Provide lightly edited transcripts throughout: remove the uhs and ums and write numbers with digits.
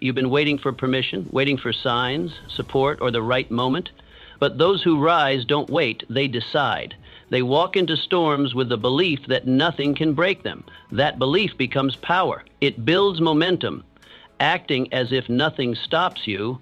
You've been waiting for permission, waiting for signs, support, or the right moment. But those who rise don't wait, they decide. They walk into storms with the belief that nothing can break them. That belief becomes power. It builds momentum. Acting as if nothing stops you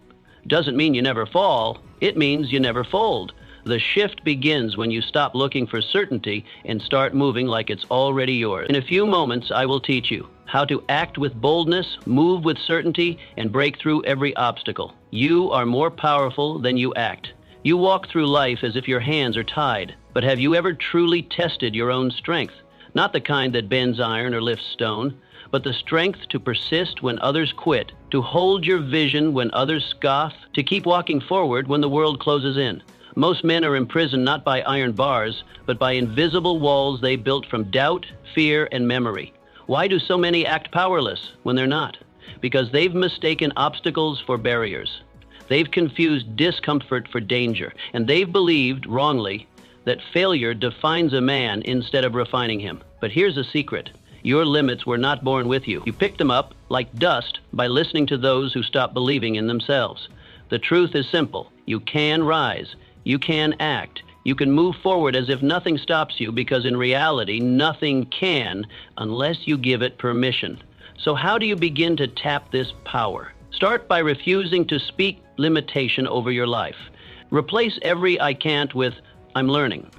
doesn't mean you never fall. It means you never fold. The shift begins when you stop looking for certainty and start moving like it's already yours. In a few moments, I will teach you how to act with boldness, move with certainty, and break through every obstacle. You are more powerful than you act. You walk through life as if your hands are tied, but have you ever truly tested your own strength? Not the kind that bends iron or lifts stone, but the strength to persist when others quit, to hold your vision when others scoff, to keep walking forward when the world closes in. Most men are imprisoned not by iron bars, but by invisible walls they built from doubt, fear, and memory. Why do so many act powerless when they're not? Because they've mistaken obstacles for barriers. They've confused discomfort for danger, and they've believed, wrongly, that failure defines a man instead of refining him. But here's a secret. Your limits were not born with you. You picked them up like dust by listening to those who stopped believing in themselves. The truth is simple. You can rise. You can act. You can move forward as if nothing stops you, because in reality, nothing can unless you give it permission. So how do you begin to tap this power? Start by refusing to speak limitation over your life. Replace every I can't with I'm learning.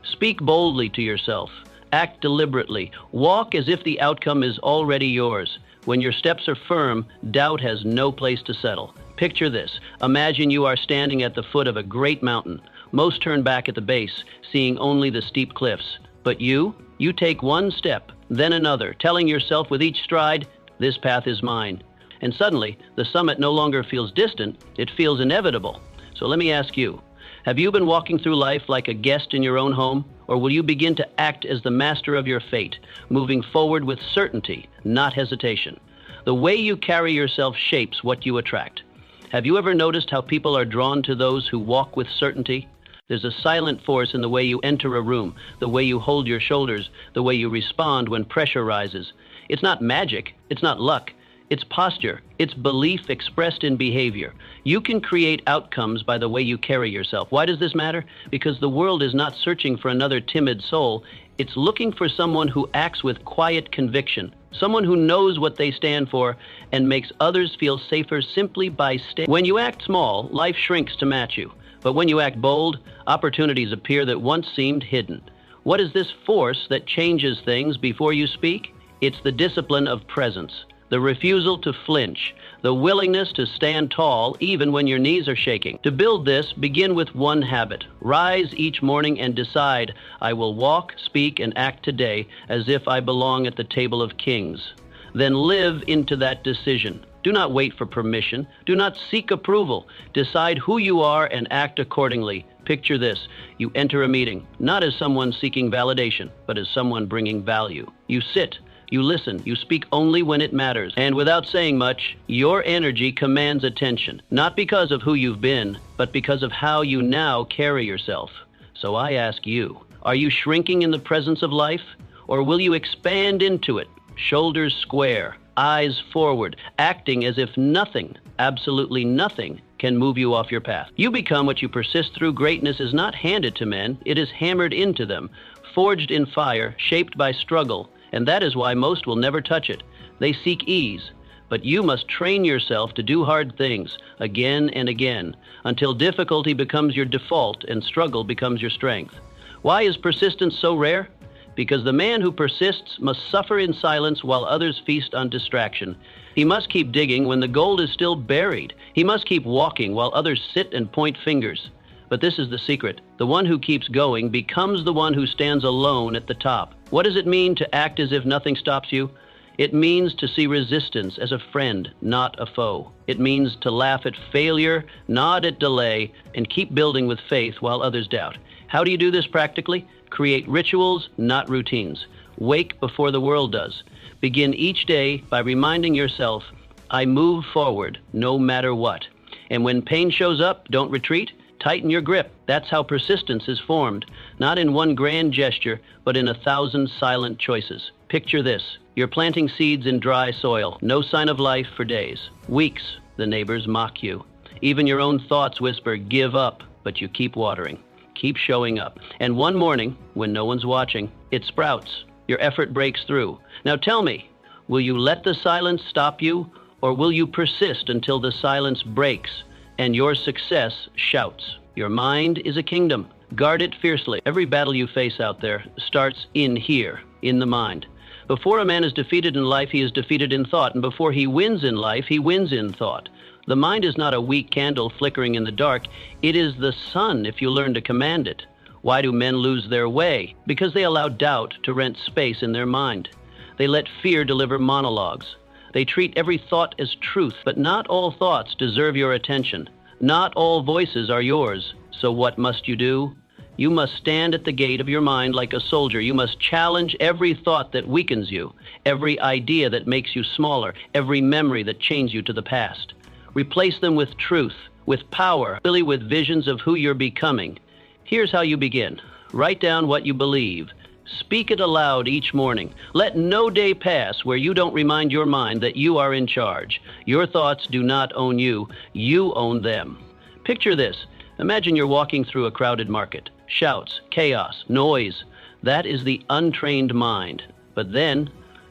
Speak boldly to yourself. Act deliberately. Walk as if the outcome is already yours. When your steps are firm, doubt has no place to settle. Picture this. Imagine you are standing at the foot of a great mountain. Most turn back at the base, seeing only the steep cliffs. But you take one step, then another, telling yourself with each stride, this path is mine. And suddenly, the summit no longer feels distant, it feels inevitable. So let me ask you, have you been walking through life like a guest in your own home? Or will you begin to act as the master of your fate, moving forward with certainty, not hesitation? The way you carry yourself shapes what you attract. Have you ever noticed how people are drawn to those who walk with certainty? There's a silent force in the way you enter a room, the way you hold your shoulders, the way you respond when pressure rises. It's not magic, it's not luck. It's posture. It's belief expressed in behavior. You can create outcomes by the way you carry yourself. Why does this matter? Because the world is not searching for another timid soul. It's looking for someone who acts with quiet conviction, someone who knows what they stand for and makes others feel safer simply by staying. When you act small, life shrinks to match you. But when you act bold, opportunities appear that once seemed hidden. What is this force that changes things before you speak? It's the discipline of presence. The refusal to flinch, the willingness to stand tall even when your knees are shaking. To build this, begin with one habit. Rise each morning and decide, I will walk, speak, and act today as if I belong at the table of kings. Then live into that decision. Do not wait for permission. Do not seek approval. Decide who you are and act accordingly. Picture this. You enter a meeting, not as someone seeking validation, but as someone bringing value. You sit. You listen, you speak only when it matters, and without saying much, your energy commands attention, not because of who you've been, but because of how you now carry yourself. So I ask you, are you shrinking in the presence of life, or will you expand into it, shoulders square, eyes forward, acting as if nothing, absolutely nothing, can move you off your path? You become what you persist through. Greatness is not handed to men, it is hammered into them, forged in fire, shaped by struggle. And that is why most will never touch it. They seek ease. But you must train yourself to do hard things again and again until difficulty becomes your default and struggle becomes your strength. Why is persistence so rare? Because the man who persists must suffer in silence while others feast on distraction. He must keep digging when the gold is still buried. He must keep walking while others sit and point fingers. But this is the secret. The one who keeps going becomes the one who stands alone at the top. What does it mean to act as if nothing stops you? It means to see resistance as a friend, not a foe. It means to laugh at failure, nod at delay, and keep building with faith while others doubt. How do you do this practically? Create rituals, not routines. Wake before the world does. Begin each day by reminding yourself, I move forward no matter what. And when pain shows up, don't retreat. Tighten your grip. That's how persistence is formed, not in one grand gesture, but in 1,000 silent choices. Picture this. You're planting seeds in dry soil, no sign of life for days. Weeks, the neighbors mock you. Even your own thoughts whisper, give up, but you keep watering. Keep showing up. And one morning, when no one's watching, it sprouts. Your effort breaks through. Now tell me, will you let the silence stop you, or will you persist until the silence breaks and your success shouts? Your mind is a kingdom. Guard it fiercely. Every battle you face out there starts in here, in the mind. Before a man is defeated in life, he is defeated in thought. And before he wins in life, he wins in thought. The mind is not a weak candle flickering in the dark. It is the sun if you learn to command it. Why do men lose their way? Because they allow doubt to rent space in their mind. They let fear deliver monologues. They treat every thought as truth, but not all thoughts deserve your attention. Not all voices are yours. So what must you do? You must stand at the gate of your mind like a soldier. You must challenge every thought that weakens you, every idea that makes you smaller, every memory that chains you to the past. Replace them with truth, with power, really with visions of who you're becoming. Here's how you begin. Write down what you believe. Speak it aloud each morning. Let no day pass where you don't remind your mind that you are in charge. Your thoughts do not own you. You own them. Picture this. Imagine you're walking through a crowded market. Shouts, chaos, noise. That is the untrained mind. But then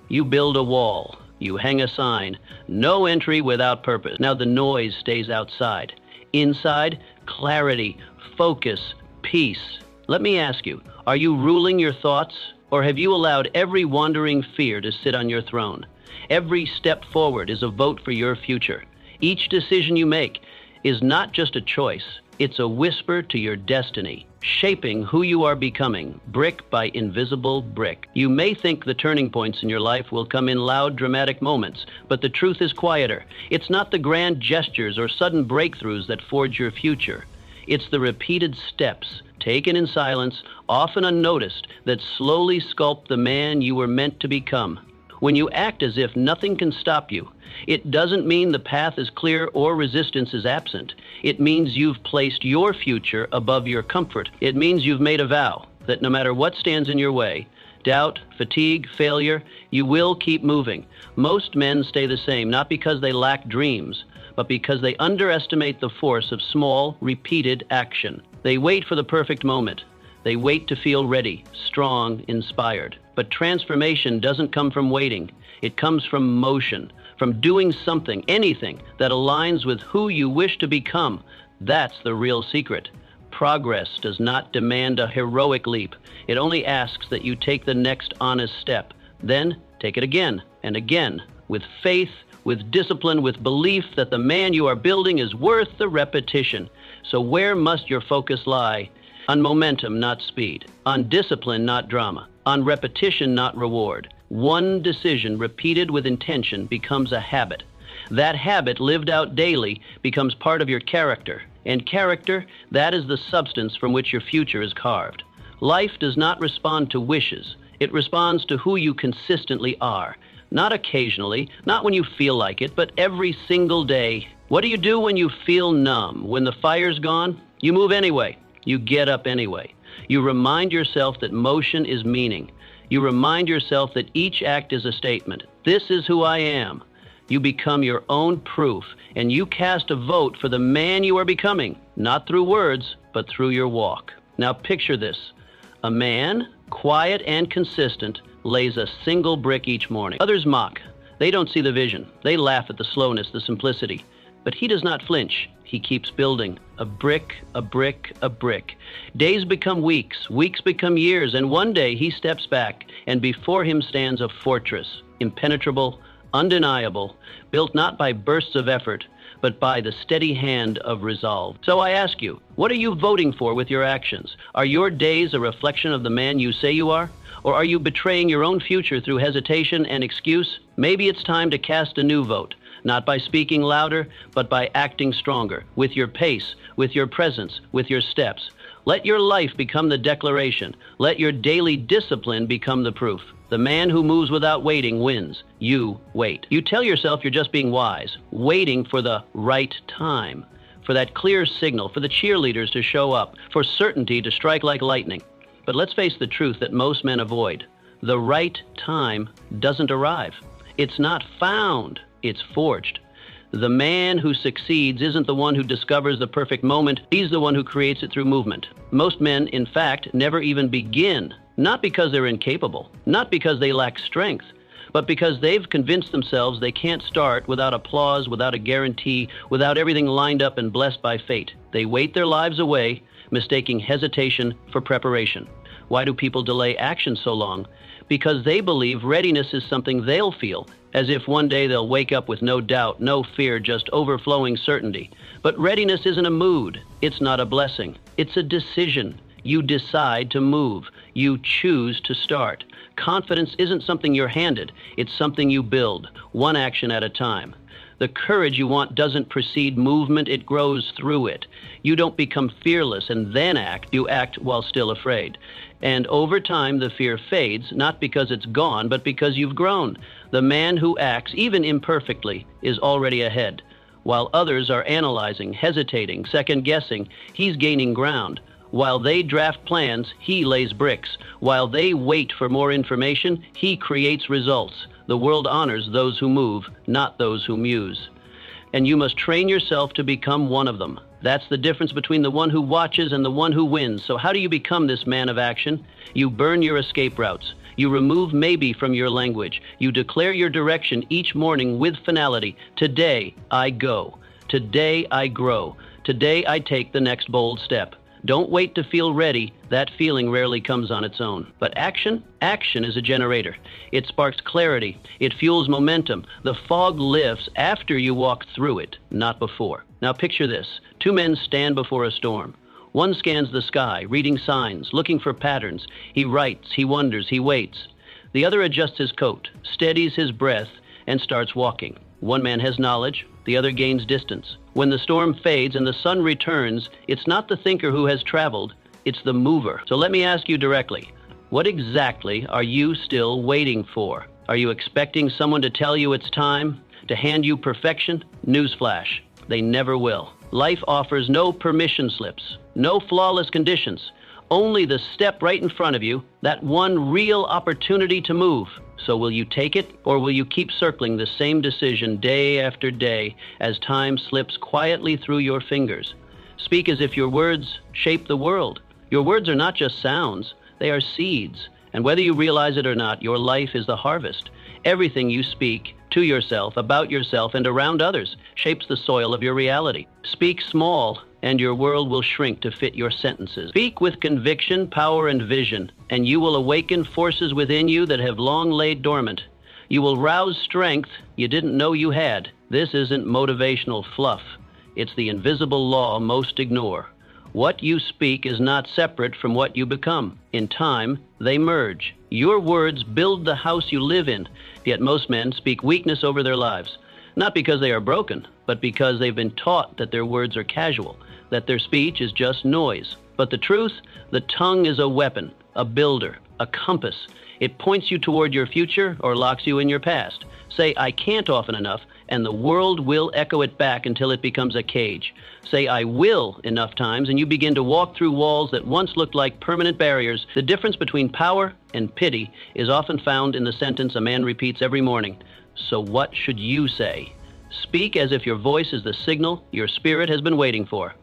you build a wall. You hang a sign. No entry without purpose. Now the noise stays outside. Inside, clarity, focus, peace. Let me ask you, are you ruling your thoughts, or have you allowed every wandering fear to sit on your throne? Every step forward is a vote for your future. Each decision you make is not just a choice. It's a whisper to your destiny, shaping who you are becoming, brick by invisible brick. You may think the turning points in your life will come in loud, dramatic moments, but the truth is quieter. It's not the grand gestures or sudden breakthroughs that forge your future. It's the repeated steps, taken in silence, often unnoticed, that slowly sculpt the man you were meant to become. When you act as if nothing can stop you, it doesn't mean the path is clear or resistance is absent. It means you've placed your future above your comfort. It means you've made a vow that no matter what stands in your way, doubt, fatigue, failure, you will keep moving. Most men stay the same, not because they lack dreams, but because they underestimate the force of small, repeated action. They wait for the perfect moment. They wait to feel ready, strong, inspired. But transformation doesn't come from waiting. It comes from motion, from doing something, anything, that aligns with who you wish to become. That's the real secret. Progress does not demand a heroic leap. It only asks that you take the next honest step. Then take it again and again, with faith, with discipline, with belief that the man you are building is worth the repetition. So where must your focus lie? On momentum, not speed. On discipline, not drama. On repetition, not reward. One decision repeated with intention becomes a habit. That habit, lived out daily, becomes part of your character. And character, that is the substance from which your future is carved. Life does not respond to wishes. It responds to who you consistently are. Not occasionally, not when you feel like it, but every single day. What do you do when you feel numb? When the fire's gone? You move anyway. You get up anyway. You remind yourself that motion is meaning. You remind yourself that each act is a statement. This is who I am. You become your own proof, and you cast a vote for the man you are becoming, not through words, but through your walk. Now picture this. A man, quiet and consistent, lays a single brick each morning. Others mock. They don't see the vision. They laugh at the slowness, the simplicity. But he does not flinch. He keeps building, a brick, a brick, a brick. Days become weeks, weeks become years, and one day he steps back, and before him stands a fortress, impenetrable, undeniable, built not by bursts of effort, but by the steady hand of resolve. So I ask you, what are you voting for with your actions? Are your days a reflection of the man you say you are? Or are you betraying your own future through hesitation and excuse? Maybe it's time to cast a new vote. Not by speaking louder, but by acting stronger, with your pace, with your presence, with your steps. Let your life become the declaration. Let your daily discipline become the proof. The man who moves without waiting wins. You wait. You tell yourself you're just being wise, waiting for the right time, for that clear signal, for the cheerleaders to show up, for certainty to strike like lightning. But let's face the truth that most men avoid. The right time doesn't arrive. It's not found, it's forged. The man who succeeds isn't the one who discovers the perfect moment. He's the one who creates it through movement. Most men, in fact, never even begin, not because they're incapable, not because they lack strength, but because they've convinced themselves they can't start without applause, without a guarantee, without everything lined up and blessed by fate. They wait their lives away, mistaking hesitation for preparation. Why do people delay action so long? Because they believe readiness is something they'll feel, as if one day they'll wake up with no doubt, no fear, just overflowing certainty. But readiness isn't a mood. It's not a blessing. It's a decision. You decide to move. You choose to start. Confidence isn't something you're handed. It's something you build, one action at a time. The courage you want doesn't precede movement, it grows through it. You don't become fearless and then act. You act while still afraid. And over time, the fear fades, not because it's gone, but because you've grown. The man who acts, even imperfectly, is already ahead. While others are analyzing, hesitating, second-guessing, he's gaining ground. While they draft plans, he lays bricks. While they wait for more information, he creates results. The world honors those who move, not those who muse. And you must train yourself to become one of them. That's the difference between the one who watches and the one who wins. So how do you become this man of action? You burn your escape routes. You remove maybe from your language. You declare your direction each morning with finality. Today I go. Today I grow. Today I take the next bold step. Don't wait to feel ready. That feeling rarely comes on its own. But action is a generator. It sparks clarity. It fuels momentum. The fog lifts after you walk through it, not before. Now picture this. Two men stand before a storm. One scans the sky, reading signs, looking for patterns. He writes, he wonders, he waits. The other adjusts his coat, steadies his breath, and starts walking. One man has knowledge, the other gains distance. When the storm fades and the sun returns, it's not the thinker who has traveled, it's the mover. So let me ask you directly, what exactly are you still waiting for? Are you expecting someone to tell you it's time, to hand you perfection? Newsflash, they never will. Life offers no permission slips, no flawless conditions, only the step right in front of you, that one real opportunity to move. So will you take it, or will you keep circling the same decision day after day as time slips quietly through your fingers? Speak as if your words shape the world. Your words are not just sounds, they are seeds. And whether you realize it or not, your life is the harvest. Everything you speak to yourself, about yourself, and around others shapes the soil of your reality. Speak small, and your world will shrink to fit your sentences. Speak with conviction, power, and vision, and you will awaken forces within you that have long laid dormant. You will rouse strength you didn't know you had. This isn't motivational fluff. It's the invisible law most ignore. What you speak is not separate from what you become. In time, they merge. Your words build the house you live in, yet most men speak weakness over their lives. Not because they are broken, but because they've been taught that their words are casual, that their speech is just noise. But the truth, the tongue is a weapon, a builder, a compass. It points you toward your future or locks you in your past. Say, I can't often enough, and the world will echo it back until it becomes a cage. Say, I will enough times, and you begin to walk through walls that once looked like permanent barriers. The difference between power and pity is often found in the sentence a man repeats every morning. So what should you say? Speak as if your voice is the signal your spirit has been waiting for.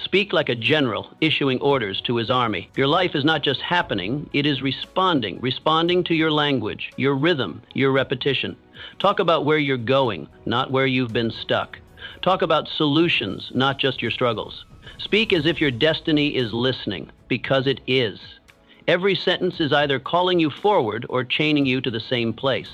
Speak like a general issuing orders to his army. Your life is not just happening, it is responding to your language, your rhythm, your repetition. Talk about where you're going, not where you've been stuck. Talk about solutions, not just your struggles. Speak as if your destiny is listening, because it is. Every sentence is either calling you forward or chaining you to the same place.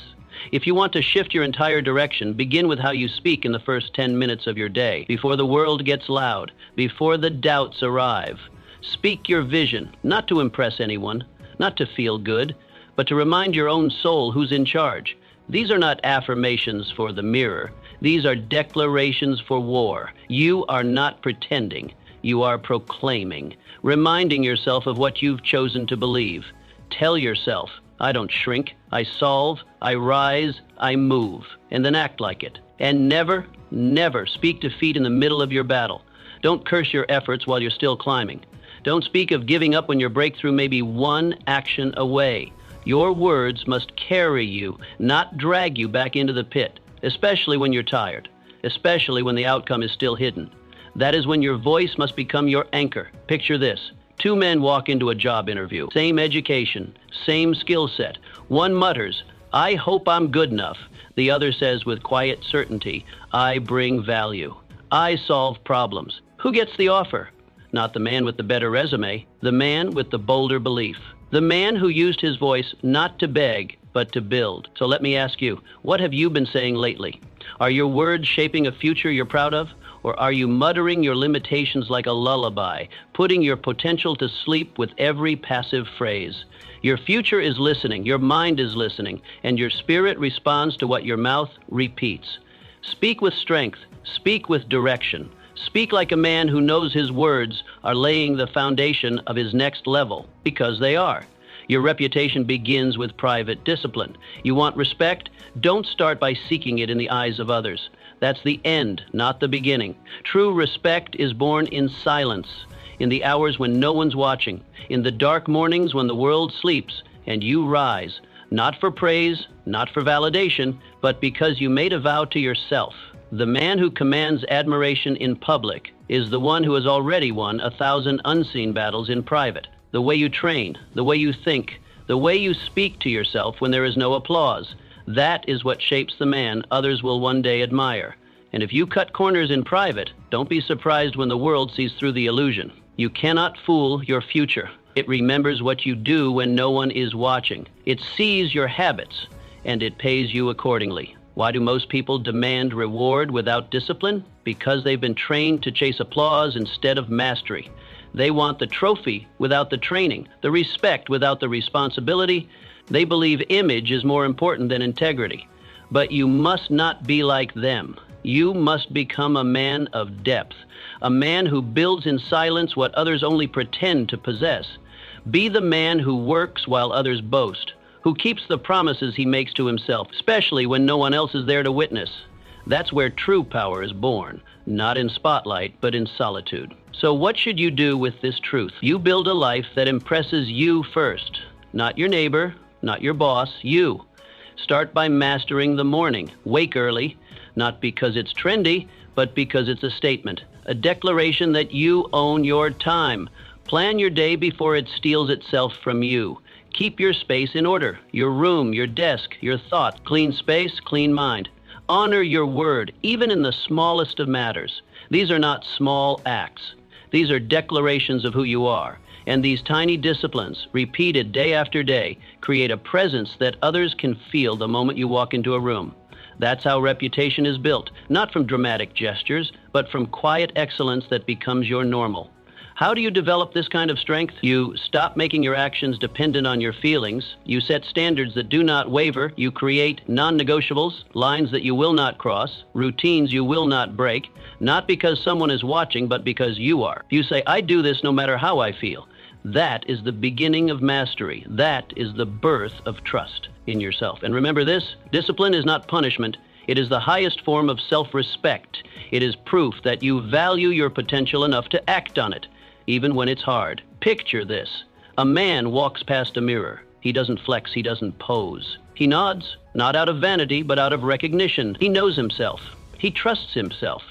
If you want to shift your entire direction, begin with how you speak in the first 10 minutes of your day, before the world gets loud, before the doubts arrive. Speak your vision, not to impress anyone, not to feel good, but to remind your own soul who's in charge. These are not affirmations for the mirror. These are declarations for war. You are not pretending. You are proclaiming, reminding yourself of what you've chosen to believe. Tell yourself, I don't shrink, I solve, I rise, I move, and then act like it. And never, never speak defeat in the middle of your battle. Don't curse your efforts while you're still climbing. Don't speak of giving up when your breakthrough may be one action away. Your words must carry you, not drag you back into the pit, especially when you're tired, especially when the outcome is still hidden. That is when your voice must become your anchor. Picture this. Two men walk into a job interview. Same education, same skill set. One mutters, "I hope I'm good enough." The other says with quiet certainty, "I bring value. I solve problems." Who gets the offer? Not the man with the better resume, the man with the bolder belief. The man who used his voice not to beg, but to build. So let me ask you, what have you been saying lately? Are your words shaping a future you're proud of? Or are you muttering your limitations like a lullaby, putting your potential to sleep with every passive phrase? Your future is listening, your mind is listening, and your spirit responds to what your mouth repeats. Speak with strength, speak with direction. Speak like a man who knows his words are laying the foundation of his next level, because they are. Your reputation begins with private discipline. You want respect? Don't start by seeking it in the eyes of others. That's the end, not the beginning. True respect is born in silence, in the hours when no one's watching, in the dark mornings when the world sleeps and you rise, not for praise, not for validation, but because you made a vow to yourself. The man who commands admiration in public is the one who has already won 1,000 unseen battles in private. The way you train, the way you think, the way you speak to yourself when there is no applause, that is what shapes the man others will one day admire. And if you cut corners in private, don't be surprised when the world sees through the illusion. You cannot fool your future. It remembers what you do when no one is watching. It sees your habits, and it pays you accordingly. Why do most people demand reward without discipline? Because they've been trained to chase applause instead of mastery. They want the trophy without the training, the respect without the responsibility. They believe image is more important than integrity. But you must not be like them. You must become a man of depth, a man who builds in silence what others only pretend to possess. Be the man who works while others boast, who keeps the promises he makes to himself, especially when no one else is there to witness. That's where true power is born, not in spotlight, but in solitude. So what should you do with this truth? You build a life that impresses you first, not your neighbor, not your boss, you. Start by mastering the morning. Wake early, not because it's trendy, but because it's a statement, a declaration that you own your time. Plan your day before it steals itself from you. Keep your space in order, your room, your desk, your thought. Clean space, clean mind. Honor your word, even in the smallest of matters. These are not small acts. These are declarations of who you are. And these tiny disciplines, repeated day after day, create a presence that others can feel the moment you walk into a room. That's how reputation is built, not from dramatic gestures, but from quiet excellence that becomes your normal. How do you develop this kind of strength? You stop making your actions dependent on your feelings. You set standards that do not waver. You create non-negotiables, lines that you will not cross, routines you will not break, not because someone is watching, but because you are. You say, "I do this no matter how I feel." That is the beginning of mastery. That is the birth of trust in yourself. And remember this, discipline is not punishment. It is the highest form of self-respect. It is proof that you value your potential enough to act on it, even when it's hard. Picture this. A man walks past a mirror. He doesn't flex, he doesn't pose. He nods, not out of vanity, but out of recognition. He knows himself. He trusts himself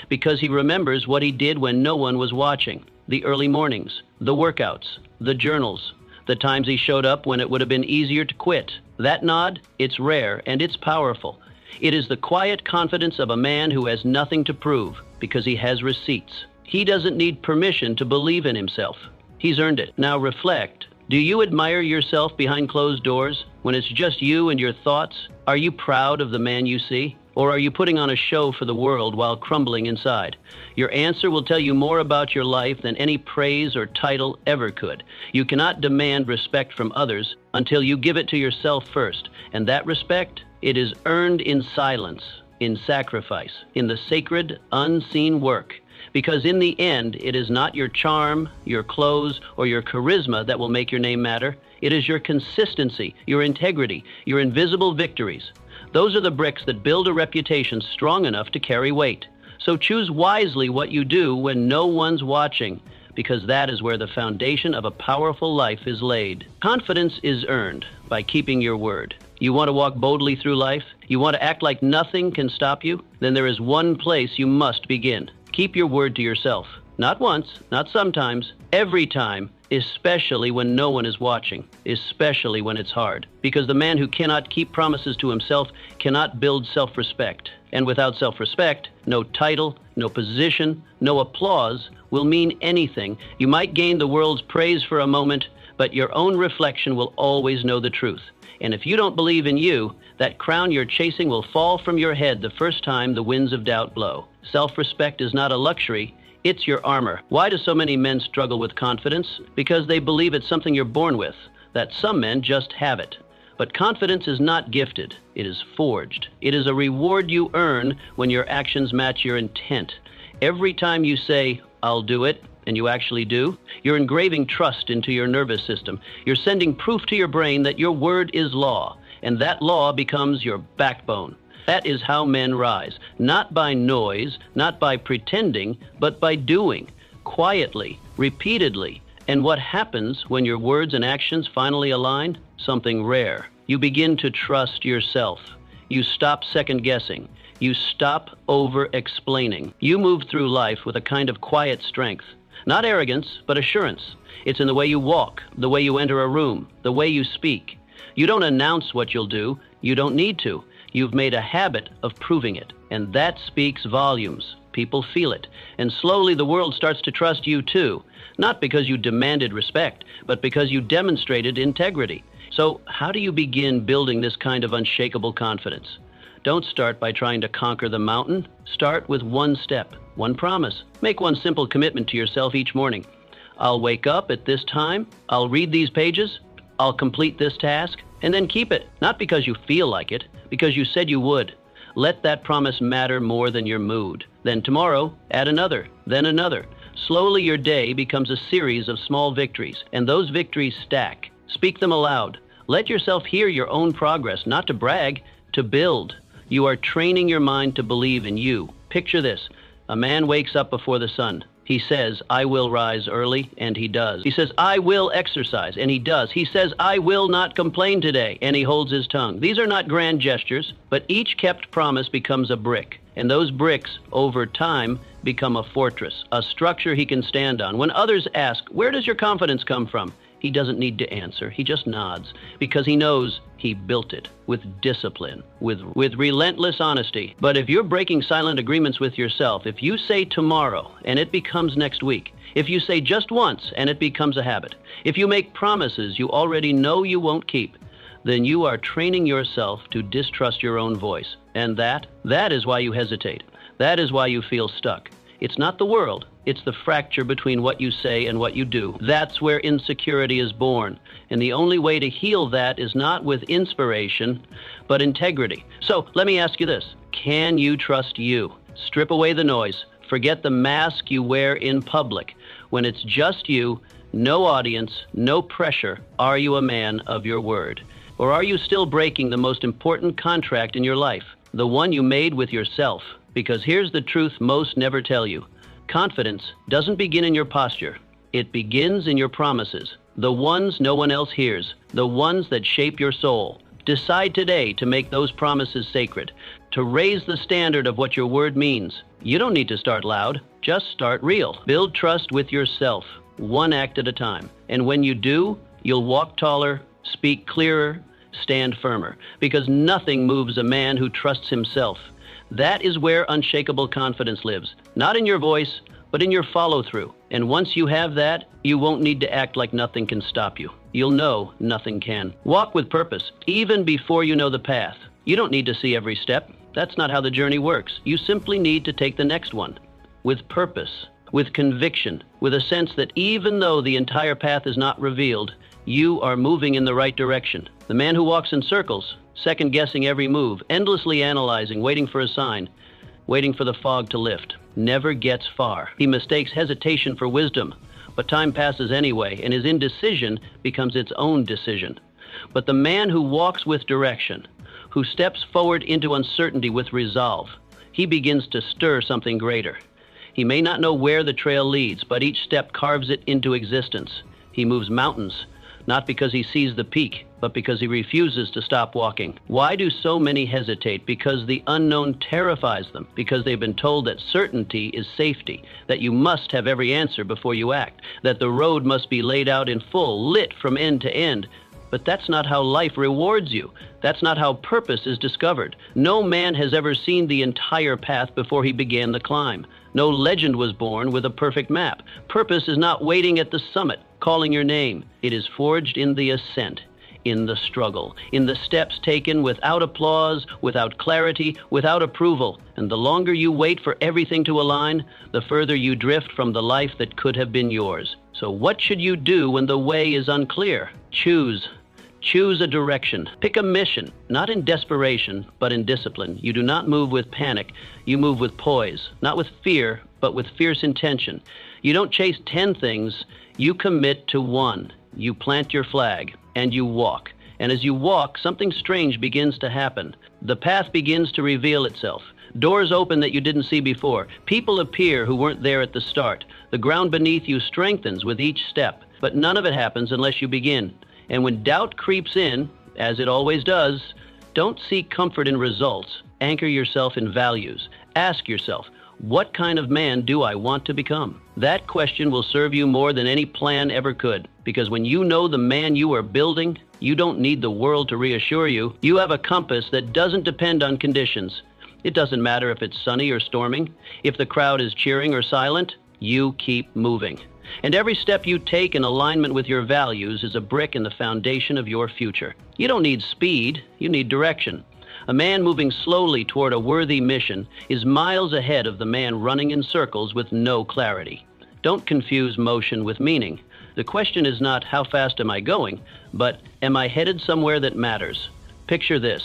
because he remembers what he did when no one was watching. The early mornings, the workouts, the journals, the times he showed up when it would have been easier to quit. That nod, it's rare and it's powerful. It is the quiet confidence of a man who has nothing to prove because he has receipts. He doesn't need permission to believe in himself. He's earned it. Now reflect. Do you admire yourself behind closed doors when it's just you and your thoughts? Are you proud of the man you see? Or are you putting on a show for the world while crumbling inside? Your answer will tell you more about your life than any praise or title ever could. You cannot demand respect from others until you give it to yourself first. And that respect, it is earned in silence, in sacrifice, in the sacred, unseen work. Because in the end, it is not your charm, your clothes, or your charisma that will make your name matter. It is your consistency, your integrity, your invisible victories. Those are the bricks that build a reputation strong enough to carry weight. So choose wisely what you do when no one's watching. because that is where the foundation of a powerful life is laid. Confidence is earned by keeping your word. You want to walk boldly through life? You want to act like nothing can stop you? Then there is one place you must begin. Keep your word to yourself. Not once, not sometimes, every time, especially when no one is watching, especially when it's hard. Because the man who cannot keep promises to himself cannot build self-respect. And without self-respect, no title, no position, no applause will mean anything. You might gain the world's praise for a moment, but your own reflection will always know the truth. And if you don't believe in you, that crown you're chasing will fall from your head the first time the winds of doubt blow. Self-respect is not a luxury, it's your armor. Why do so many men struggle with confidence? Because they believe it's something you're born with, that some men just have it. But confidence is not gifted, it is forged. It is a reward you earn when your actions match your intent. Every time you say, "I'll do it," and you actually do, you're engraving trust into your nervous system. You're sending proof to your brain that your word is law, and that law becomes your backbone. That is how men rise, not by noise, not by pretending, but by doing, quietly, repeatedly. And what happens when your words and actions finally align? Something rare. You begin to trust yourself. You stop second-guessing. You stop over-explaining. You move through life with a kind of quiet strength. Not arrogance, but assurance. It's in the way you walk, the way you enter a room, the way you speak. You don't announce what you'll do. You don't need to. You've made a habit of proving it, and that speaks volumes. People feel it, and slowly the world starts to trust you too, not because you demanded respect, but because you demonstrated integrity. So how do you begin building this kind of unshakable confidence? Don't start by trying to conquer the mountain. Start with one step, one promise. Make one simple commitment to yourself each morning. I'll wake up at this time, I'll read these pages, I'll complete this task, and then keep it. Not because you feel like it, because you said you would. Let that promise matter more than your mood. Then tomorrow, add another, then another. Slowly your day becomes a series of small victories, and those victories stack. Speak them aloud. Let yourself hear your own progress, not to brag, to build. You are training your mind to believe in you. Picture this. A man wakes up before the sun. He says, "I will rise early," and he does. He says, "I will exercise," and he does. He says, "I will not complain today," and he holds his tongue. These are not grand gestures, but each kept promise becomes a brick. And those bricks, over time, become a fortress, a structure he can stand on. When others ask, "Where does your confidence come from?" he doesn't need to answer. He just nods, because he knows he built it with discipline, with relentless honesty. But if you're breaking silent agreements with yourself, if you say tomorrow and it becomes next week, if you say just once and it becomes a habit, if you make promises you already know you won't keep, then you are training yourself to distrust your own voice. And that is why you hesitate. That is why you feel stuck. It's not the world. It's the fracture between what you say and what you do. That's where insecurity is born. And the only way to heal that is not with inspiration, but integrity. So let me ask you this. Can you trust you? Strip away the noise. Forget the mask you wear in public. When it's just you, no audience, no pressure, are you a man of your word? Or are you still breaking the most important contract in your life, the one you made with yourself? Because here's the truth most never tell you. Confidence doesn't begin in your posture. It begins in your promises, the ones no one else hears, the ones that shape your soul. Decide today to make those promises sacred, to raise the standard of what your word means. You don't need to start loud, just start real. Build trust with yourself, one act at a time. And when you do, you'll walk taller, speak clearer, stand firmer, because nothing moves a man who trusts himself. That is where unshakable confidence lives, not in your voice, but in your follow-through. And once you have that, you won't need to act like nothing can stop you. You'll know nothing can. Walk with purpose, even before you know the path. You don't need to see every step. That's not how the journey works. You simply need to take the next one, with purpose, with conviction, with a sense that even though the entire path is not revealed, you are moving in the right direction. The man who walks in circles, second-guessing every move, endlessly analyzing, waiting for a sign, waiting for the fog to lift, never gets far. He mistakes hesitation for wisdom, but time passes anyway, and his indecision becomes its own decision. But the man who walks with direction, who steps forward into uncertainty with resolve, he begins to stir something greater. He may not know where the trail leads, but each step carves it into existence. He moves mountains, not because he sees the peak, but because he refuses to stop walking. Why do so many hesitate? Because the unknown terrifies them, because they've been told that certainty is safety, that you must have every answer before you act, that the road must be laid out in full, lit from end to end. But that's not how life rewards you. That's not how purpose is discovered. No man has ever seen the entire path before he began the climb. No legend was born with a perfect map. Purpose is not waiting at the summit, calling your name. It is forged in the ascent, in the struggle, in the steps taken without applause, without clarity, without approval. And the longer you wait for everything to align, the further you drift from the life that could have been yours. So what should you do when the way is unclear? Choose. Choose a direction. Pick a mission, not in desperation, but in discipline. You do not move with panic. You move with poise, not with fear, but with fierce intention. You don't chase 10 things. You commit to one. You plant your flag, and you walk. And as you walk, something strange begins to happen. The path begins to reveal itself. Doors open that you didn't see before. People appear who weren't there at the start. The ground beneath you strengthens with each step. But none of it happens unless you begin. And when doubt creeps in, as it always does, don't seek comfort in results. Anchor yourself in values. Ask yourself, what kind of man do I want to become? That question will serve you more than any plan ever could. Because when you know the man you are building, you don't need the world to reassure you. You have a compass that doesn't depend on conditions. It doesn't matter if it's sunny or storming. If the crowd is cheering or silent, you keep moving. And every step you take in alignment with your values is a brick in the foundation of your future. You don't need speed, you need direction. A man moving slowly toward a worthy mission is miles ahead of the man running in circles with no clarity. Don't confuse motion with meaning. The question is not how fast am I going, but am I headed somewhere that matters? Picture this.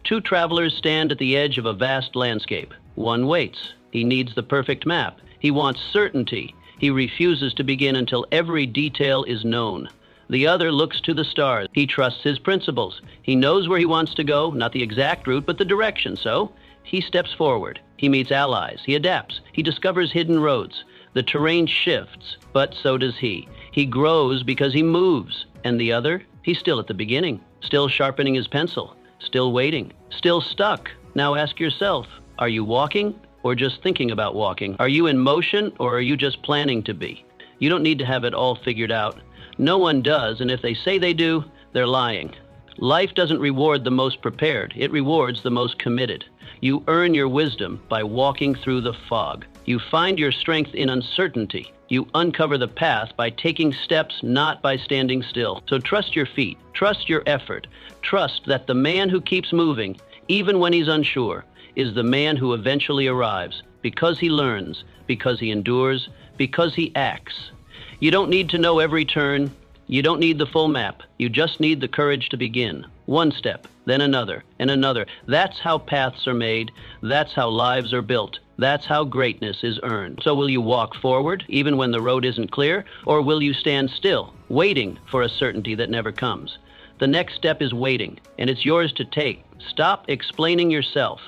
2 travelers stand at the edge of a vast landscape. One waits. He needs the perfect map. He wants certainty. He refuses to begin until every detail is known. The other looks to the stars. He trusts his principles. He knows where he wants to go, not the exact route, but the direction. So he steps forward. He meets allies. He adapts. He discovers hidden roads. The terrain shifts, but so does he. He grows because he moves. And the other, he's still at the beginning, still sharpening his pencil, still waiting, still stuck. Now ask yourself, are you walking or just thinking about walking? Are you in motion or are you just planning to be? You don't need to have it all figured out. No one does, and if they say they do, they're lying. Life doesn't reward the most prepared. It rewards the most committed. You earn your wisdom by walking through the fog. You find your strength in uncertainty. You uncover the path by taking steps, not by standing still. So trust your feet. Trust your effort. Trust that the man who keeps moving, even when he's unsure, is the man who eventually arrives, because he learns, because he endures, because he acts. You don't need to know every turn. You don't need the full map. You just need the courage to begin. One step, then another, and another. That's how paths are made. That's how lives are built. That's how greatness is earned. So will you walk forward, even when the road isn't clear, or will you stand still, waiting for a certainty that never comes? The next step is waiting, and it's yours to take. Stop explaining yourself.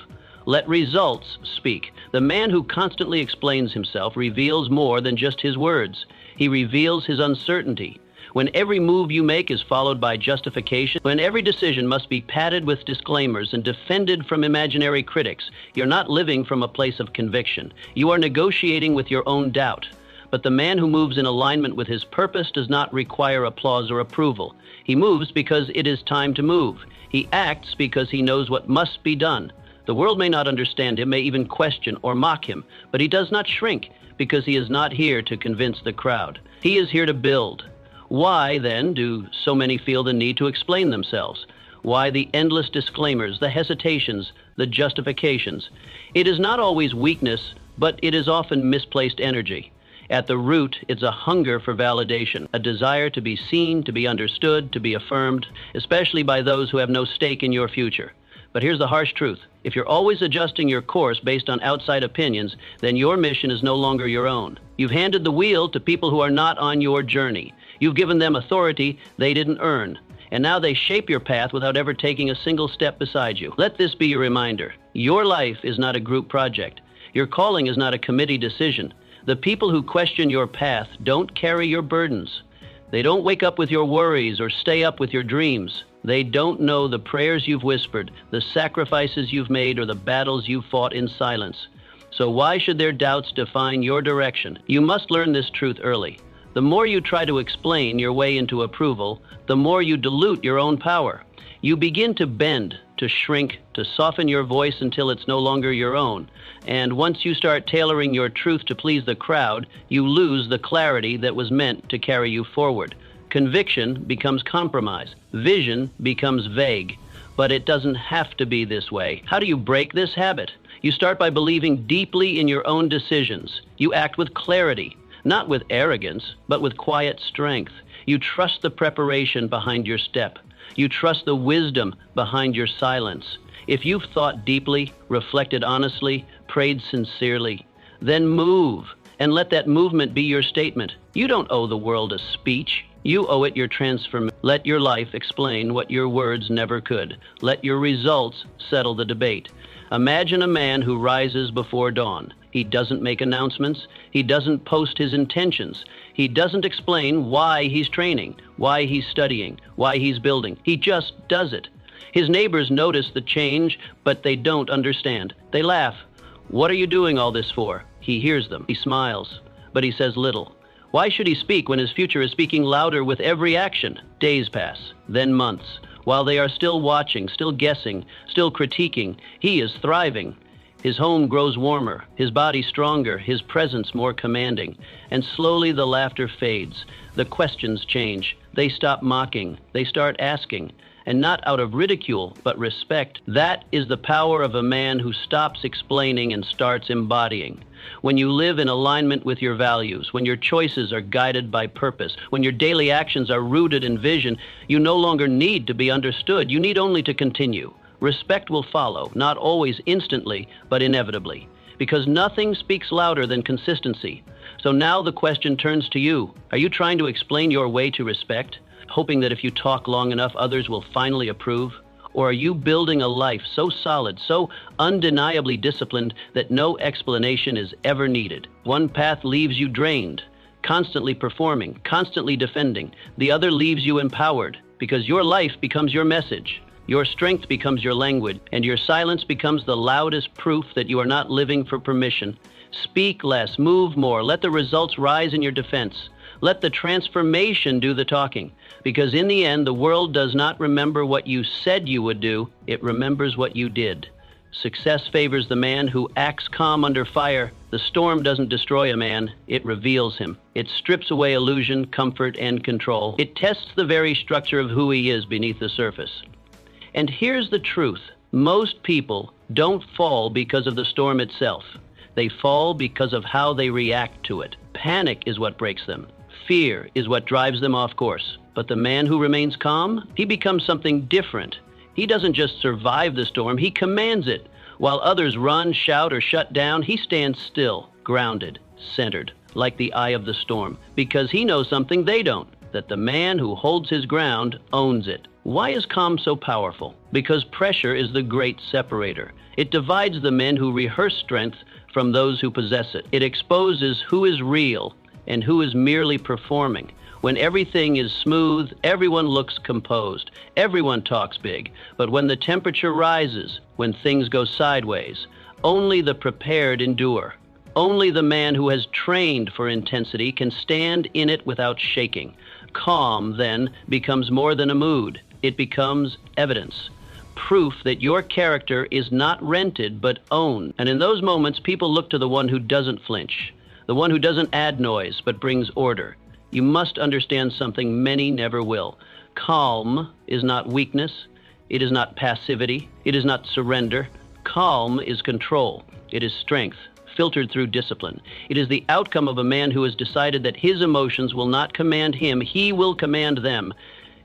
Let results speak. The man who constantly explains himself reveals more than just his words. He reveals his uncertainty. When every move you make is followed by justification, when every decision must be padded with disclaimers and defended from imaginary critics, you're not living from a place of conviction. You are negotiating with your own doubt. But the man who moves in alignment with his purpose does not require applause or approval. He moves because it is time to move. He acts because he knows what must be done. The world may not understand him, may even question or mock him, but he does not shrink because he is not here to convince the crowd. He is here to build. Why, then, do so many feel the need to explain themselves? Why the endless disclaimers, the hesitations, the justifications? It is not always weakness, but it is often misplaced energy. At the root, it's a hunger for validation, a desire to be seen, to be understood, to be affirmed, especially by those who have no stake in your future. But here's the harsh truth. If you're always adjusting your course based on outside opinions, then your mission is no longer your own. You've handed the wheel to people who are not on your journey. You've given them authority they didn't earn. And now they shape your path without ever taking a single step beside you. Let this be your reminder. Your life is not a group project. Your calling is not a committee decision. The people who question your path don't carry your burdens. They don't wake up with your worries or stay up with your dreams. They don't know the prayers you've whispered, the sacrifices you've made, or the battles you've fought in silence. So why should their doubts define your direction? You must learn this truth early. The more you try to explain your way into approval, the more you dilute your own power. You begin to bend, to shrink, to soften your voice until it's no longer your own. And once you start tailoring your truth to please the crowd, you lose the clarity that was meant to carry you forward. Conviction becomes compromise. Vision becomes vague. But it doesn't have to be this way. How do you break this habit? You start by believing deeply in your own decisions. You act with clarity, not with arrogance, but with quiet strength. You trust the preparation behind your step. You trust the wisdom behind your silence. If you've thought deeply, reflected honestly, prayed sincerely, then move and let that movement be your statement. You don't owe the world a speech. You owe it your transformation. Let your life explain what your words never could. Let your results settle the debate. Imagine a man who rises before dawn. He doesn't make announcements. He doesn't post his intentions. He doesn't explain why he's training, why he's studying, why he's building. He just does it. His neighbors notice the change, but they don't understand. They laugh. What are you doing all this for? He hears them. He smiles, but he says little. Why should he speak when his future is speaking louder with every action? Days pass, then months. While they are still watching, still guessing, still critiquing, he is thriving. His home grows warmer, his body stronger, his presence more commanding. And slowly the laughter fades. The questions change. They stop mocking. They start asking. And not out of ridicule, but respect. That is the power of a man who stops explaining and starts embodying. When you live in alignment with your values, when your choices are guided by purpose, when your daily actions are rooted in vision, you no longer need to be understood. You need only to continue. Respect will follow, not always instantly, but inevitably, because nothing speaks louder than consistency. So now the question turns to you. Are you trying to explain your way to respect, hoping that if you talk long enough, others will finally approve? Or are you building a life so solid, so undeniably disciplined that no explanation is ever needed? One path leaves you drained, constantly performing, constantly defending. The other leaves you empowered, because your life becomes your message. Your strength becomes your language, and your silence becomes the loudest proof that you are not living for permission. Speak less, move more, let the results rise in your defense. Let the transformation do the talking, because in the end, the world does not remember what you said you would do, it remembers what you did. Success favors the man who acts calm under fire. The storm doesn't destroy a man, it reveals him. It strips away illusion, comfort, and control. It tests the very structure of who he is beneath the surface. And here's the truth. Most people don't fall because of the storm itself. They fall because of how they react to it. Panic is what breaks them. Fear is what drives them off course. But the man who remains calm, he becomes something different. He doesn't just survive the storm, he commands it. While others run, shout, or shut down, he stands still, grounded, centered, like the eye of the storm, because he knows something they don't, that the man who holds his ground owns it. Why is calm so powerful? Because pressure is the great separator. It divides the men who rehearse strength from those who possess it. It exposes who is real and who is merely performing. When everything is smooth, everyone looks composed. Everyone talks big. But when the temperature rises, when things go sideways, only the prepared endure. Only the man who has trained for intensity can stand in it without shaking. Calm, then, becomes more than a mood. It becomes evidence. Proof that your character is not rented but owned. And in those moments, people look to the one who doesn't flinch, the one who doesn't add noise but brings order. You must understand something many never will. Calm is not weakness. It is not passivity. It is not surrender. Calm is control. It is strength, filtered through discipline. It is the outcome of a man who has decided that his emotions will not command him. He will command them.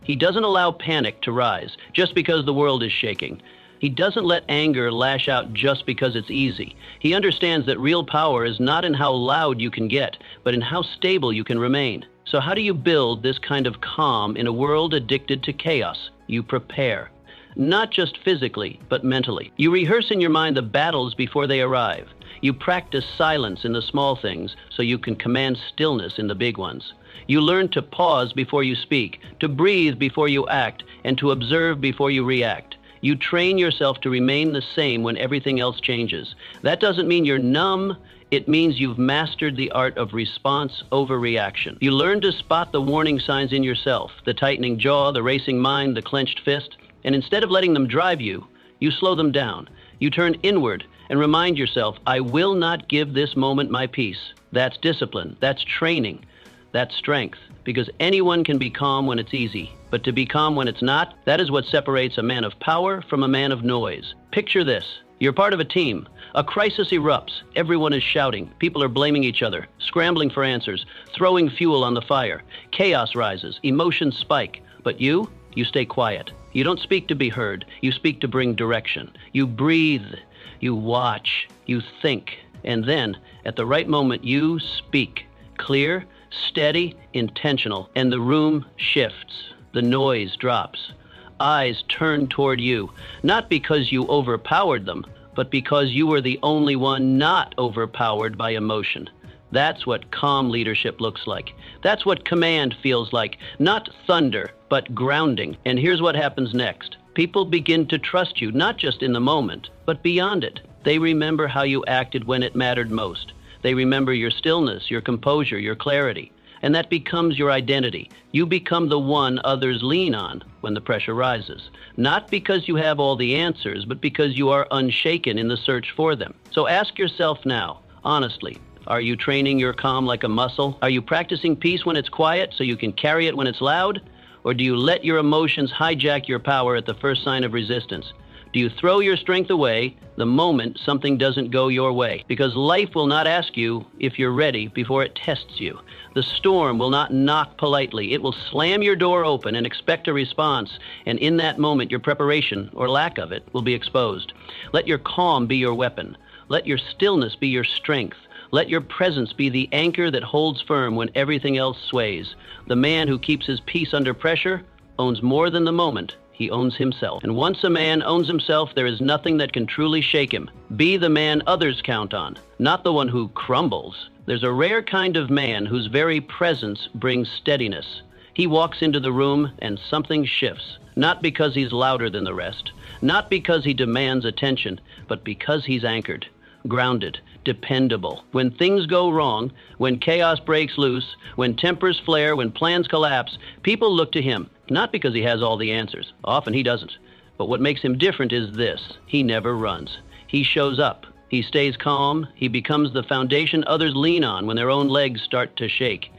He doesn't allow panic to rise just because the world is shaking. He doesn't let anger lash out just because it's easy. He understands that real power is not in how loud you can get, but in how stable you can remain. So how do you build this kind of calm in a world addicted to chaos? You prepare. Not just physically, but mentally. You rehearse in your mind the battles before they arrive. You practice silence in the small things so you can command stillness in the big ones. You learn to pause before you speak, to breathe before you act, and to observe before you react. You train yourself to remain the same when everything else changes. That doesn't mean you're numb. It means you've mastered the art of response over reaction. You learn to spot the warning signs in yourself, the tightening jaw, the racing mind, the clenched fist, and instead of letting them drive you, you slow them down. You turn inward and remind yourself, I will not give this moment my peace. That's discipline. That's training. That's strength. Because anyone can be calm when it's easy, but to be calm when it's not, that is what separates a man of power from a man of noise. Picture this. You're part of a team. A crisis erupts. Everyone is shouting. People are blaming each other, scrambling for answers, throwing fuel on the fire. Chaos rises. Emotions spike. But you stay quiet. You don't speak to be heard. You speak to bring direction. You breathe. You watch. You think. And then, at the right moment, you speak. Clear, steady, intentional, and the room shifts. The noise drops. Eyes turn toward you, not because you overpowered them, but because you were the only one not overpowered by emotion. That's what calm leadership looks like. That's what command feels like. Not thunder, but grounding. And here's what happens next. People begin to trust you, not just in the moment, but beyond it. They remember how you acted when it mattered most. They remember your stillness, your composure, your clarity. And that becomes your identity. You become the one others lean on when the pressure rises. Not because you have all the answers, but because you are unshaken in the search for them. So ask yourself now, honestly, are you training your calm like a muscle? Are you practicing peace when it's quiet so you can carry it when it's loud? Or do you let your emotions hijack your power at the first sign of resistance? Do you throw your strength away the moment something doesn't go your way? Because life will not ask you if you're ready before it tests you. The storm will not knock politely. It will slam your door open and expect a response. And in that moment, your preparation, or lack of it, will be exposed. Let your calm be your weapon. Let your stillness be your strength. Let your presence be the anchor that holds firm when everything else sways. The man who keeps his peace under pressure owns more than the moment. He owns himself. And once a man owns himself, there is nothing that can truly shake him. Be the man others count on, not the one who crumbles. There's a rare kind of man whose very presence brings steadiness. He walks into the room and something shifts, not because he's louder than the rest, not because he demands attention, but because he's anchored, grounded, dependable. When things go wrong, when chaos breaks loose, when tempers flare, when plans collapse, people look to him, not because he has all the answers. Often he doesn't. But what makes him different is this: he never runs. He shows up. He stays calm. He becomes the foundation others lean on when their own legs start to shake.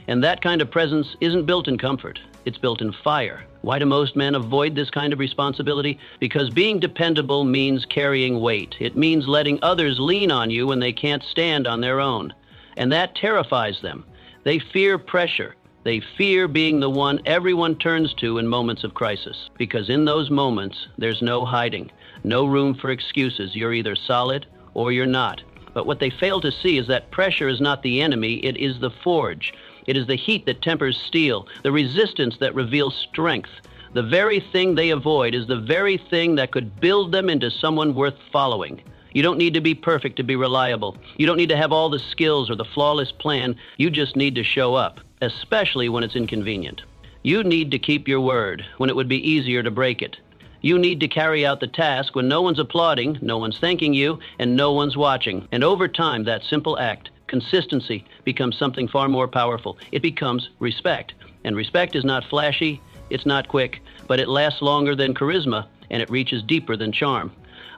And that kind of presence isn't built in comfort. It's built in fire. Why do most men avoid this kind of responsibility? Because being dependable means carrying weight. It means letting others lean on you when they can't stand on their own. And that terrifies them. They fear pressure. They fear being the one everyone turns to in moments of crisis. Because in those moments, there's no hiding, no room for excuses. You're either solid or you're not. But what they fail to see is that pressure is not the enemy, it is the forge. It is the heat that tempers steel, the resistance that reveals strength. The very thing they avoid is the very thing that could build them into someone worth following. You don't need to be perfect to be reliable. You don't need to have all the skills or the flawless plan. You just need to show up, especially when it's inconvenient. You need to keep your word when it would be easier to break it. You need to carry out the task when no one's applauding, no one's thanking you, and no one's watching. And over time, that simple act, consistency, becomes something far more powerful. It becomes respect. And respect is not flashy, it's not quick, but it lasts longer than charisma, and it reaches deeper than charm.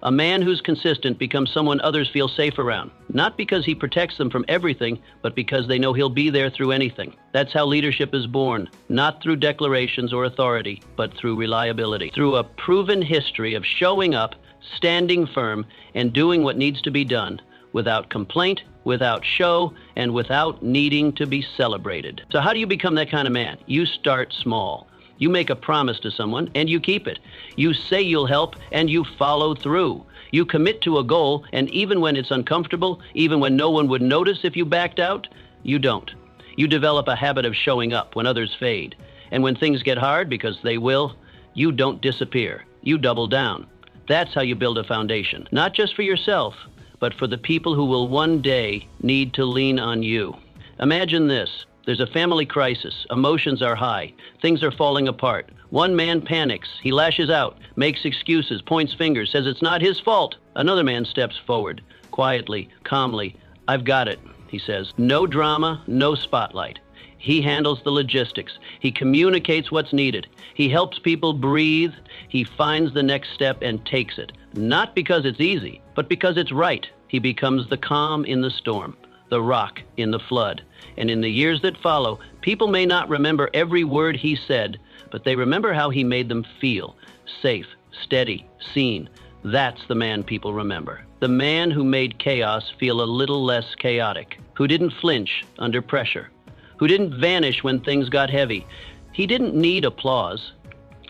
A man who's consistent becomes someone others feel safe around, not because he protects them from everything, but because they know he'll be there through anything. That's how leadership is born, not through declarations or authority, but through reliability, through a proven history of showing up, standing firm, and doing what needs to be done, without complaint, without show, and without needing to be celebrated. So how do you become that kind of man? You start small. You make a promise to someone, and you keep it. You say you'll help, and you follow through. You commit to a goal, and even when it's uncomfortable, even when no one would notice if you backed out, you don't. You develop a habit of showing up when others fade. And when things get hard, because they will, you don't disappear. You double down. That's how you build a foundation, not just for yourself, but for the people who will one day need to lean on you. Imagine this. There's a family crisis. Emotions are high. Things are falling apart. One man panics. He lashes out, makes excuses, points fingers, says it's not his fault. Another man steps forward, quietly, calmly. "I've got it," he says. No drama, no spotlight. He handles the logistics. He communicates what's needed. He helps people breathe. He finds the next step and takes it. Not because it's easy, but because it's right. He becomes the calm in the storm, the rock in the flood. And in the years that follow, people may not remember every word he said, but they remember how he made them feel. Safe, steady, seen. That's the man people remember. The man who made chaos feel a little less chaotic, who didn't flinch under pressure, who didn't vanish when things got heavy. He didn't need applause.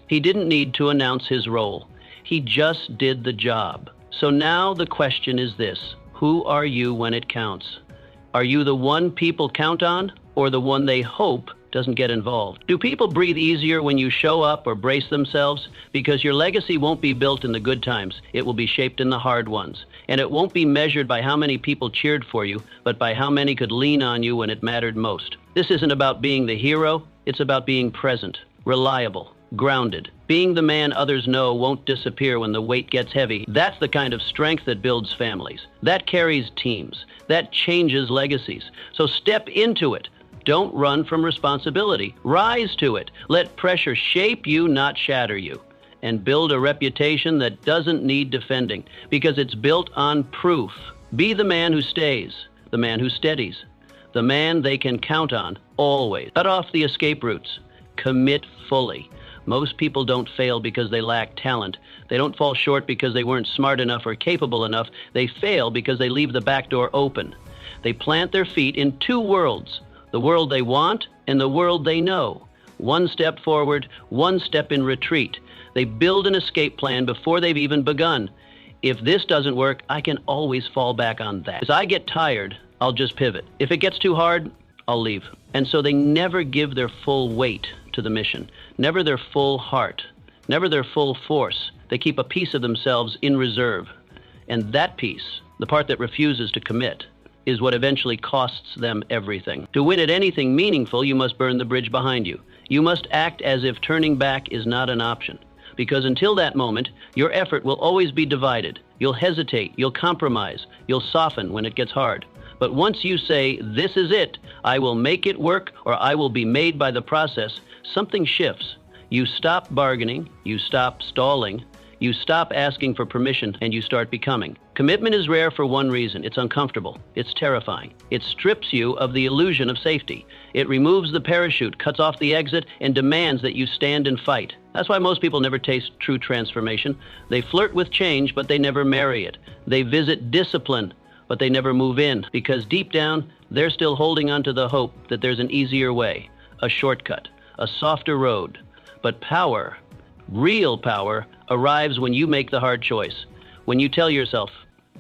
He didn't need to announce his role. He just did the job. So now the question is this: who are you when it counts? Are you the one people count on, or the one they hope doesn't get involved? Do people breathe easier when you show up or brace themselves? Because your legacy won't be built in the good times. It will be shaped in the hard ones. And it won't be measured by how many people cheered for you, but by how many could lean on you when it mattered most. This isn't about being the hero. It's about being present, reliable, grounded. Being the man others know won't disappear when the weight gets heavy. That's the kind of strength that builds families. That carries teams. That changes legacies. So step into it. Don't run from responsibility. Rise to it. Let pressure shape you, not shatter you. And build a reputation that doesn't need defending, because it's built on proof. Be the man who stays, the man who steadies, the man they can count on, always. Cut off the escape routes. Commit fully. Most people don't fail because they lack talent. They don't fall short because they weren't smart enough or capable enough. They fail because they leave the back door open. They plant their feet in two worlds: the world they want and the world they know. One step forward, one step in retreat. They build an escape plan before they've even begun. If this doesn't work, I can always fall back on that. As I get tired, I'll just pivot. If it gets too hard, I'll leave. And so they never give their full weight to the mission, never their full heart, never their full force. They keep a piece of themselves in reserve. And that piece, the part that refuses to commit, is what eventually costs them everything. To win at anything meaningful, you must burn the bridge behind you. You must act as if turning back is not an option. Because until that moment, your effort will always be divided. You'll hesitate, you'll compromise, you'll soften when it gets hard. But once you say, "This is it, I will make it work, or I will be made by the process," something shifts. You stop bargaining, you stop stalling, you stop asking for permission, and you start becoming. Commitment is rare for one reason: it's uncomfortable, it's terrifying. It strips you of the illusion of safety. It removes the parachute, cuts off the exit, and demands that you stand and fight. That's why most people never taste true transformation. They flirt with change, but they never marry it. They visit discipline, but they never move in, because deep down, they're still holding on to the hope that there's an easier way, a shortcut, a softer road. But power, real power, arrives when you make the hard choice. When you tell yourself,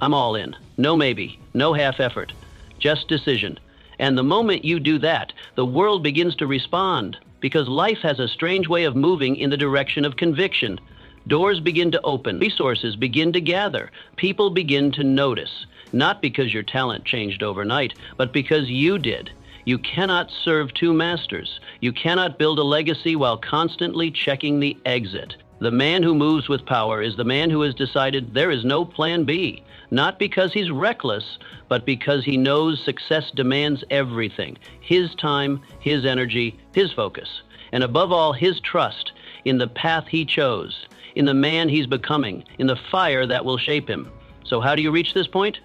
"I'm all in. No maybe, no half effort, just decision." And the moment you do that, the world begins to respond, because life has a strange way of moving in the direction of conviction. Doors begin to open, resources begin to gather, people begin to notice. Not because your talent changed overnight, but because you did. You cannot serve two masters. You cannot build a legacy while constantly checking the exit. The man who moves with power is the man who has decided there is no plan B. Not because he's reckless, but because he knows success demands everything: his time, his energy, his focus, and above all, his trust in the path he chose, in the man he's becoming, in the fire that will shape him. So how do you reach this point?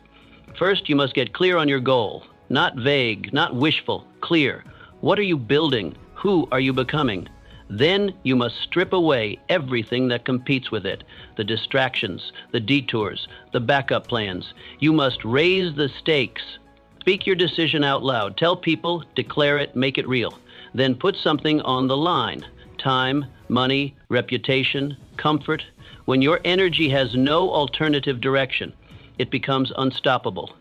First, you must get clear on your goal. Not vague, not wishful, clear. What are you building? Who are you becoming? Then you must strip away everything that competes with it: the distractions, the detours, the backup plans. You must raise the stakes. Speak your decision out loud. Tell people, declare it, make it real. Then put something on the line: time, money, reputation, comfort. When your energy has no alternative direction, it becomes unstoppable.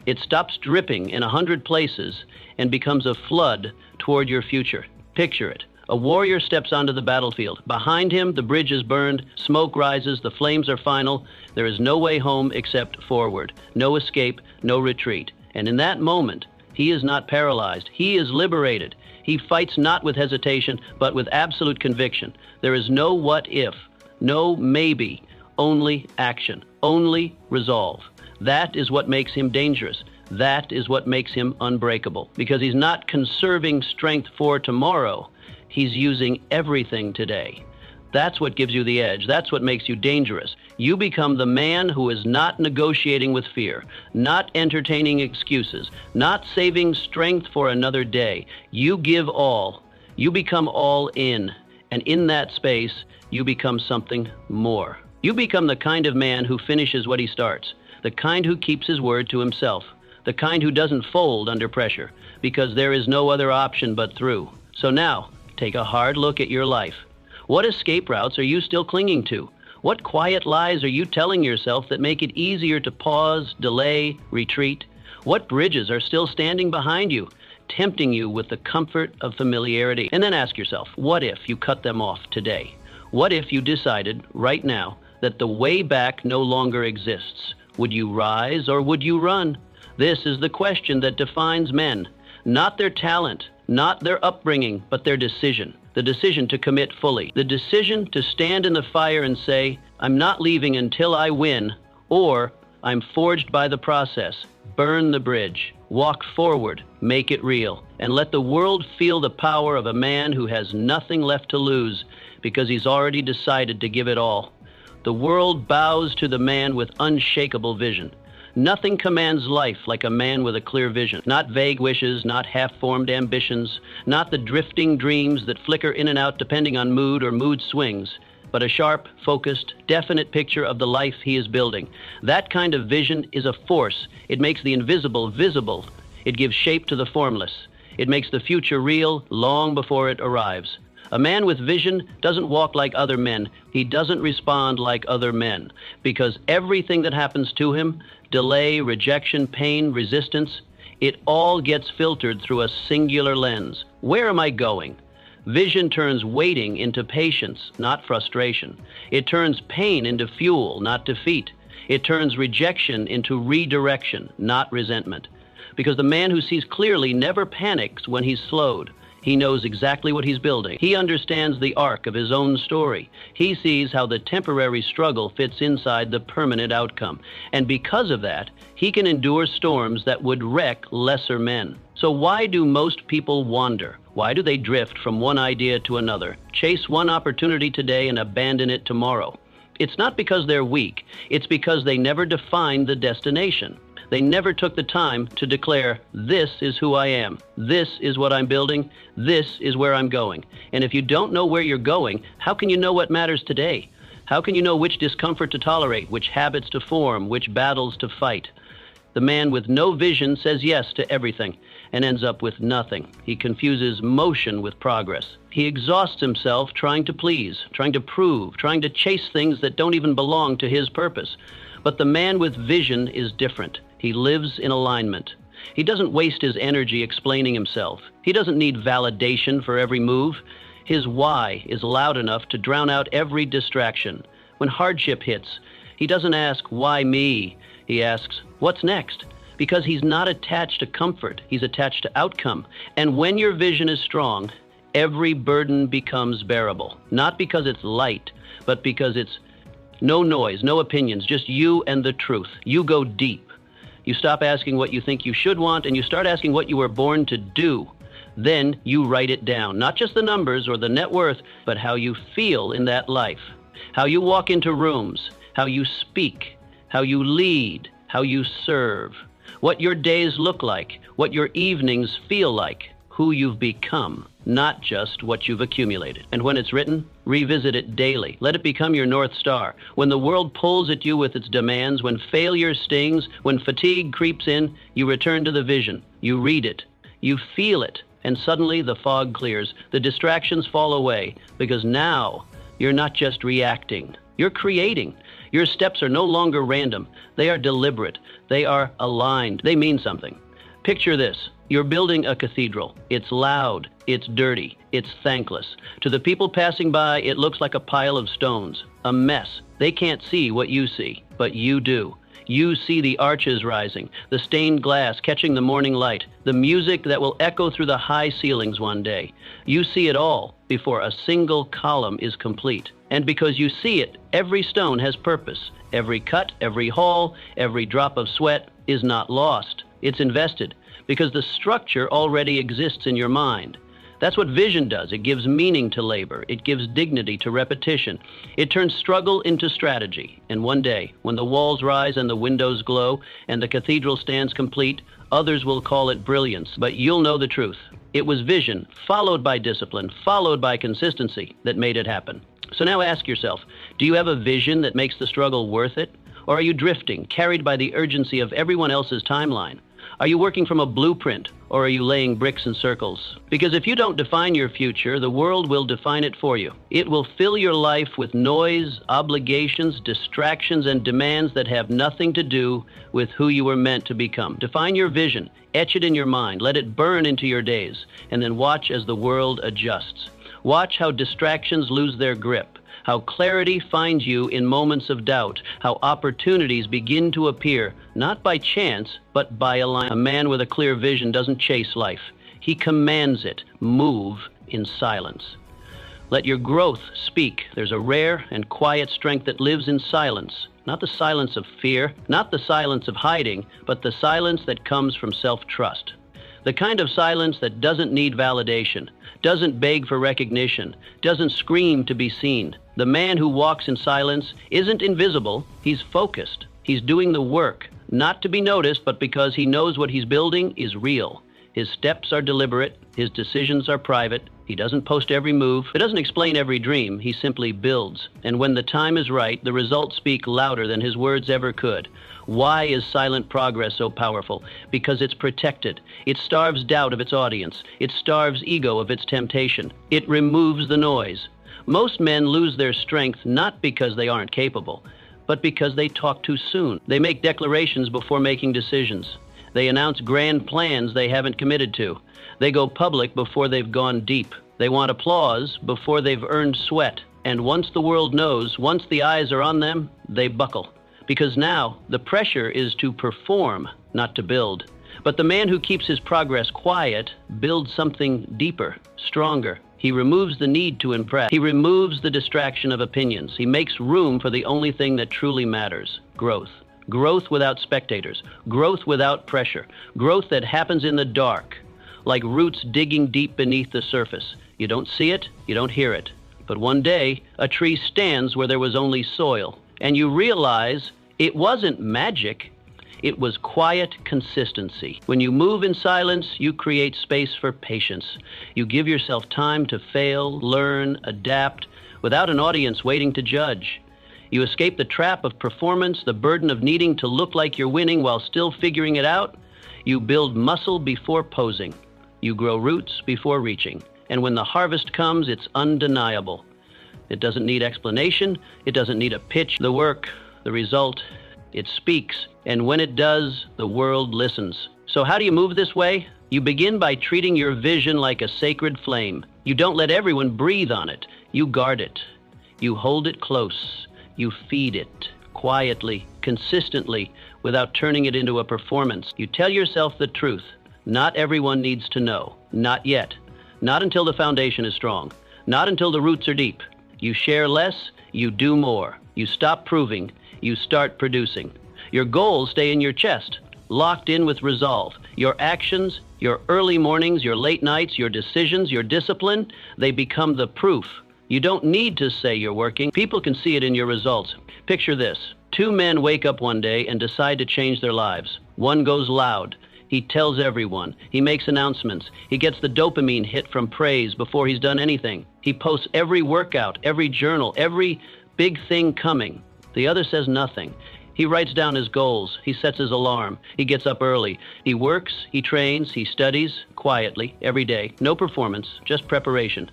It stops dripping in 100 places and becomes a flood toward your future. Picture it: A warrior steps onto the battlefield. Behind him, the bridge is burned, smoke rises, the flames are final. There is no way home except forward. No escape, no retreat. And in that moment, he is not paralyzed. He is liberated. He fights not with hesitation, but with absolute conviction. There is no what if, no maybe, only action, only resolve. That is what makes him dangerous. That is what makes him unbreakable, because he's not conserving strength for tomorrow. He's using everything today. That's what gives you the edge. That's what makes you dangerous. You become the man who is not negotiating with fear, not entertaining excuses, not saving strength for another day. You give all. You become all in. And in that space, you become something more. You become the kind of man who finishes what he starts, the kind who keeps his word to himself, the kind who doesn't fold under pressure, because there is no other option but through. So now, take a hard look at your life. What escape routes are you still clinging to? What quiet lies are you telling yourself that make it easier to pause, delay, retreat? What bridges are still standing behind you, tempting you with the comfort of familiarity? And then ask yourself, what if you cut them off today? What if you decided right now that the way back no longer exists? Would you rise or would you run? This is the question that defines men, not their talent, not their upbringing, but their decision. The decision to commit fully. The decision to stand in the fire and say, I'm not leaving until I win, or I'm forged by the process. Burn the bridge. Walk forward. Make it real. And let the world feel the power of a man who has nothing left to lose because he's already decided to give it all. The world bows to the man with unshakable vision. Nothing commands life like a man with a clear vision. Not vague wishes, not half-formed ambitions, not the drifting dreams that flicker in and out depending on mood or mood swings, but a sharp, focused, definite picture of the life he is building. That kind of vision is a force. It makes the invisible visible. It gives shape to the formless. It makes the future real long before it arrives. A man with vision doesn't walk like other men. He doesn't respond like other men, because everything that happens to him, delay, rejection, pain, resistance, it all gets filtered through a singular lens. Where am I going? Vision turns waiting into patience, not frustration. It turns pain into fuel, not defeat. It turns rejection into redirection, not resentment. Because the man who sees clearly never panics when he's slowed. He knows exactly what he's building. He understands the arc of his own story. He sees how the temporary struggle fits inside the permanent outcome. And because of that, he can endure storms that would wreck lesser men. So why do most people wander? Why do they drift from one idea to another, chase one opportunity today and abandon it tomorrow? It's not because they're weak. It's because they never defined the destination. They never took the time to declare, this is who I am, this is what I'm building, this is where I'm going. And if you don't know where you're going, how can you know what matters today? How can you know which discomfort to tolerate, which habits to form, which battles to fight? The man with no vision says yes to everything and ends up with nothing. He confuses motion with progress. He exhausts himself trying to please, trying to prove, trying to chase things that don't even belong to his purpose. But the man with vision is different. He lives in alignment. He doesn't waste his energy explaining himself. He doesn't need validation for every move. His why is loud enough to drown out every distraction. When hardship hits, he doesn't ask, why me? He asks, what's next? Because he's not attached to comfort. He's attached to outcome. And when your vision is strong, every burden becomes bearable. Not because it's light, but because it's no noise, no opinions, just you and the truth. You go deep. You stop asking what you think you should want, and you start asking what you were born to do. Then you write it down, not just the numbers or the net worth, but how you feel in that life, how you walk into rooms, how you speak, how you lead, how you serve, what your days look like, what your evenings feel like, who you've become, not just what you've accumulated. And when it's written, revisit it daily. Let it become your North Star. When the world pulls at you with its demands, when failure stings, when fatigue creeps in, you return to the vision. You read it. You feel it. And suddenly the fog clears. The distractions fall away, because now you're not just reacting. You're creating. Your steps are no longer random. They are deliberate. They are aligned. They mean something. Picture this. You're building a cathedral. It's loud, it's dirty, it's thankless. To the people passing by, it looks like a pile of stones, a mess. They can't see what you see, but you do. You see the arches rising, the stained glass catching the morning light, the music that will echo through the high ceilings one day. You see it all before a single column is complete. And because you see it, every stone has purpose. Every cut, every hole, every drop of sweat is not lost. It's invested because the structure already exists in your mind. That's what vision does. It gives meaning to labor. It gives dignity to repetition. It turns struggle into strategy. And one day, when the walls rise and the windows glow and the cathedral stands complete, others will call it brilliance, but you'll know the truth. It was vision, followed by discipline, followed by consistency, that made it happen. So now ask yourself, do you have a vision that makes the struggle worth it? Or are you drifting, carried by the urgency of everyone else's timeline? Are you working from a blueprint, or are you laying bricks in circles? Because if you don't define your future, the world will define it for you. It will fill your life with noise, obligations, distractions, and demands that have nothing to do with who you were meant to become. Define your vision, etch it in your mind, let it burn into your days, and then watch as the world adjusts. Watch how distractions lose their grip, how clarity finds you in moments of doubt, how opportunities begin to appear, not by chance, but by alignment. A man with a clear vision doesn't chase life. He commands it. Move in silence. Let your growth speak. There's a rare and quiet strength that lives in silence. Not the silence of fear, not the silence of hiding, but the silence that comes from self-trust. The kind of silence that doesn't need validation, doesn't beg for recognition, doesn't scream to be seen. The man who walks in silence isn't invisible, he's focused. He's doing the work, not to be noticed, but because he knows what he's building is real. His steps are deliberate, his decisions are private, he doesn't post every move, he doesn't explain every dream, he simply builds. And when the time is right, the results speak louder than his words ever could. Why is silent progress so powerful? Because it's protected. It starves doubt of its audience. It starves ego of its temptation. It removes the noise. Most men lose their strength not because they aren't capable, but because they talk too soon. They make declarations before making decisions. They announce grand plans they haven't committed to. They go public before they've gone deep. They want applause before they've earned sweat. And once the world knows, once the eyes are on them, they buckle. Because now the pressure is to perform, not to build. But the man who keeps his progress quiet builds something deeper, stronger. He removes the need to impress. He removes the distraction of opinions. He makes room for the only thing that truly matters, growth. Growth without spectators. Growth without pressure. Growth that happens in the dark, like roots digging deep beneath the surface. You don't see it, you don't hear it. But one day, a tree stands where there was only soil. And you realize it wasn't magic, it was quiet consistency. When you move in silence, you create space for patience. You give yourself time to fail, learn, adapt, without an audience waiting to judge. You escape the trap of performance, the burden of needing to look like you're winning while still figuring it out. You build muscle before posing. You grow roots before reaching. And when the harvest comes, it's undeniable. It doesn't need explanation. It doesn't need a pitch. The work, the result, it speaks. And when it does, the world listens. So how do you move this way? You begin by treating your vision like a sacred flame. You don't let everyone breathe on it. You guard it. You hold it close. You feed it quietly, consistently, without turning it into a performance. You tell yourself the truth. Not everyone needs to know. Not yet. Not until the foundation is strong. Not until the roots are deep. You share less, you do more. You stop proving, you start producing. Your goals stay in your chest, locked in with resolve. Your actions, your early mornings, your late nights, your decisions, your discipline, they become the proof. You don't need to say you're working. People can see it in your results. Picture this. 2 men wake up one day and decide to change their lives. One goes loud. He tells everyone. He makes announcements. He gets the dopamine hit from praise before he's done anything. He posts every workout, every journal, every big thing coming. The other says nothing. He writes down his goals. He sets his alarm. He gets up early. He works, he trains, he studies quietly every day. No performance, just preparation.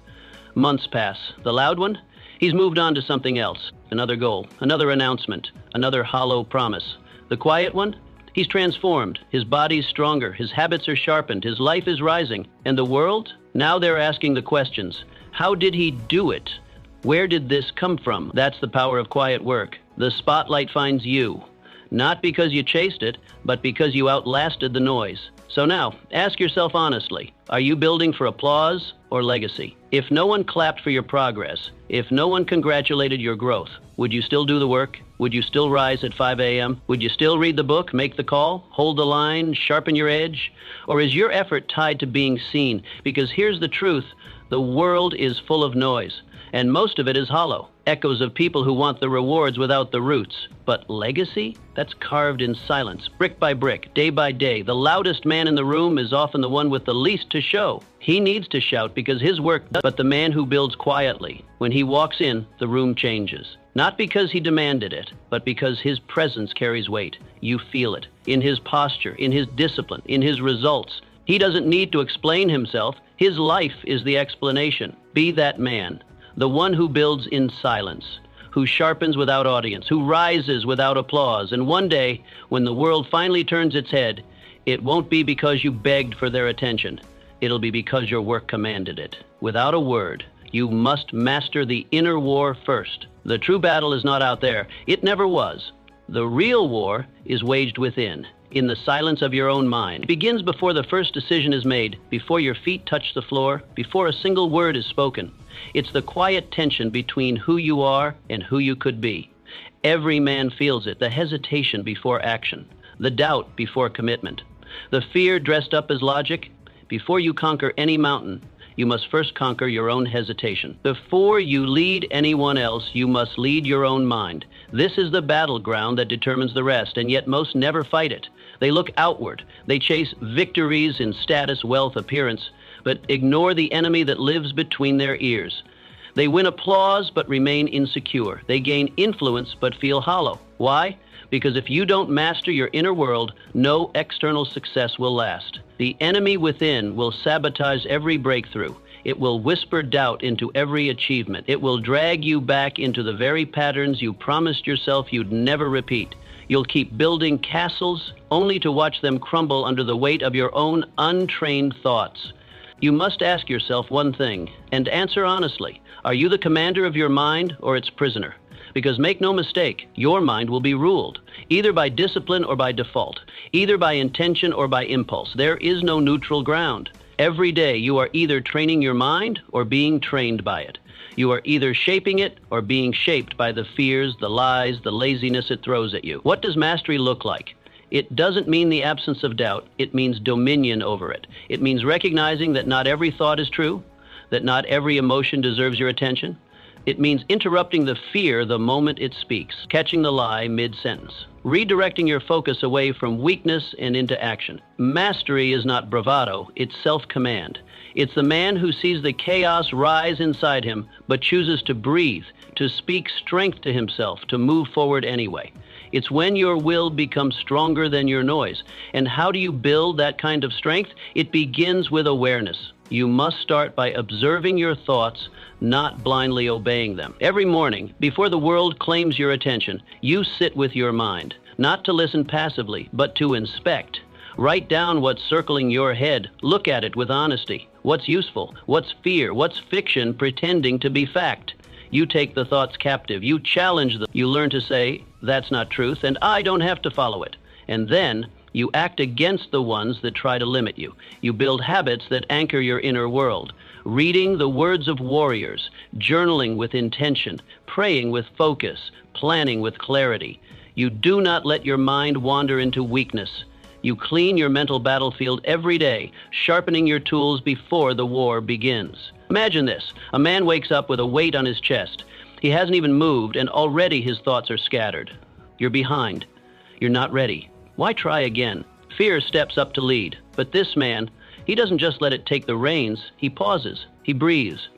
Months pass. The loud one? He's moved on to something else. Another goal, another announcement, another hollow promise. The quiet one? He's transformed. His body's stronger. His habits are sharpened. His life is rising. And the world? Now they're asking the questions. How did he do it? Where did this come from? That's the power of quiet work. The spotlight finds you. Not because you chased it, but because you outlasted the noise. So now, ask yourself honestly, are you building for applause or legacy? If no one clapped for your progress, if no one congratulated your growth, would you still do the work? Would you still rise at 5 a.m.? Would you still read the book, make the call, hold the line, sharpen your edge? Or is your effort tied to being seen? Because here's the truth, the world is full of noise, and most of it is hollow. Echoes of people who want the rewards without the roots. But legacy? That's carved in silence, brick by brick, day by day. The loudest man in the room is often the one with the least to show. He needs to shout because his work does, but the man who builds quietly, when he walks in, the room changes. Not because he demanded it, but because his presence carries weight. You feel it in his posture, in his discipline, in his results. He doesn't need to explain himself. His life is the explanation. Be that man. The one who builds in silence, who sharpens without audience, who rises without applause. And one day, when the world finally turns its head, it won't be because you begged for their attention. It'll be because your work commanded it. Without a word, you must master the inner war first. The true battle is not out there. It never was. The real war is waged within, in the silence of your own mind. It begins before the first decision is made, before your feet touch the floor, before a single word is spoken. It's the quiet tension between who you are and who you could be. Every man feels it, the hesitation before action, the doubt before commitment, the fear dressed up as logic. Before you conquer any mountain, you must first conquer your own hesitation. Before you lead anyone else, you must lead your own mind. This is the battleground that determines the rest, and yet most never fight it. They look outward. They chase victories in status, wealth, appearance, but ignore the enemy that lives between their ears. They win applause but remain insecure. They gain influence but feel hollow. Why? Because if you don't master your inner world, no external success will last. The enemy within will sabotage every breakthrough. It will whisper doubt into every achievement. It will drag you back into the very patterns you promised yourself you'd never repeat. You'll keep building castles only to watch them crumble under the weight of your own untrained thoughts. You must ask yourself one thing, and answer honestly. Are you the commander of your mind or its prisoner? Because make no mistake, your mind will be ruled, either by discipline or by default, either by intention or by impulse. There is no neutral ground. Every day you are either training your mind or being trained by it. You are either shaping it or being shaped by the fears, the lies, the laziness it throws at you. What does mastery look like? It doesn't mean the absence of doubt. It means dominion over it. It means recognizing that not every thought is true, that not every emotion deserves your attention. It means interrupting the fear the moment it speaks, catching the lie mid-sentence, redirecting your focus away from weakness and into action. Mastery is not bravado, it's self-command. It's the man who sees the chaos rise inside him, but chooses to breathe, to speak strength to himself, to move forward anyway. It's when your will becomes stronger than your noise. And how do you build that kind of strength? It begins with awareness. You must start by observing your thoughts, not blindly obeying them. Every morning, before the world claims your attention, you sit with your mind, not to listen passively, but to inspect. Write down what's circling your head. Look at it with honesty. What's useful? What's fear? What's fiction pretending to be fact? You take the thoughts captive. You challenge them. You learn to say, that's not truth, and I don't have to follow it. And then you act against the ones that try to limit you. You build habits that anchor your inner world. Reading the words of warriors, journaling with intention, praying with focus, planning with clarity. You do not let your mind wander into weakness. You clean your mental battlefield every day, sharpening your tools before the war begins. Imagine this. A man wakes up with a weight on his chest. He hasn't even moved, and already his thoughts are scattered. You're behind. You're not ready. Why try again? Fear steps up to lead. But this man, he doesn't just let it take the reins. He pauses. He breathes.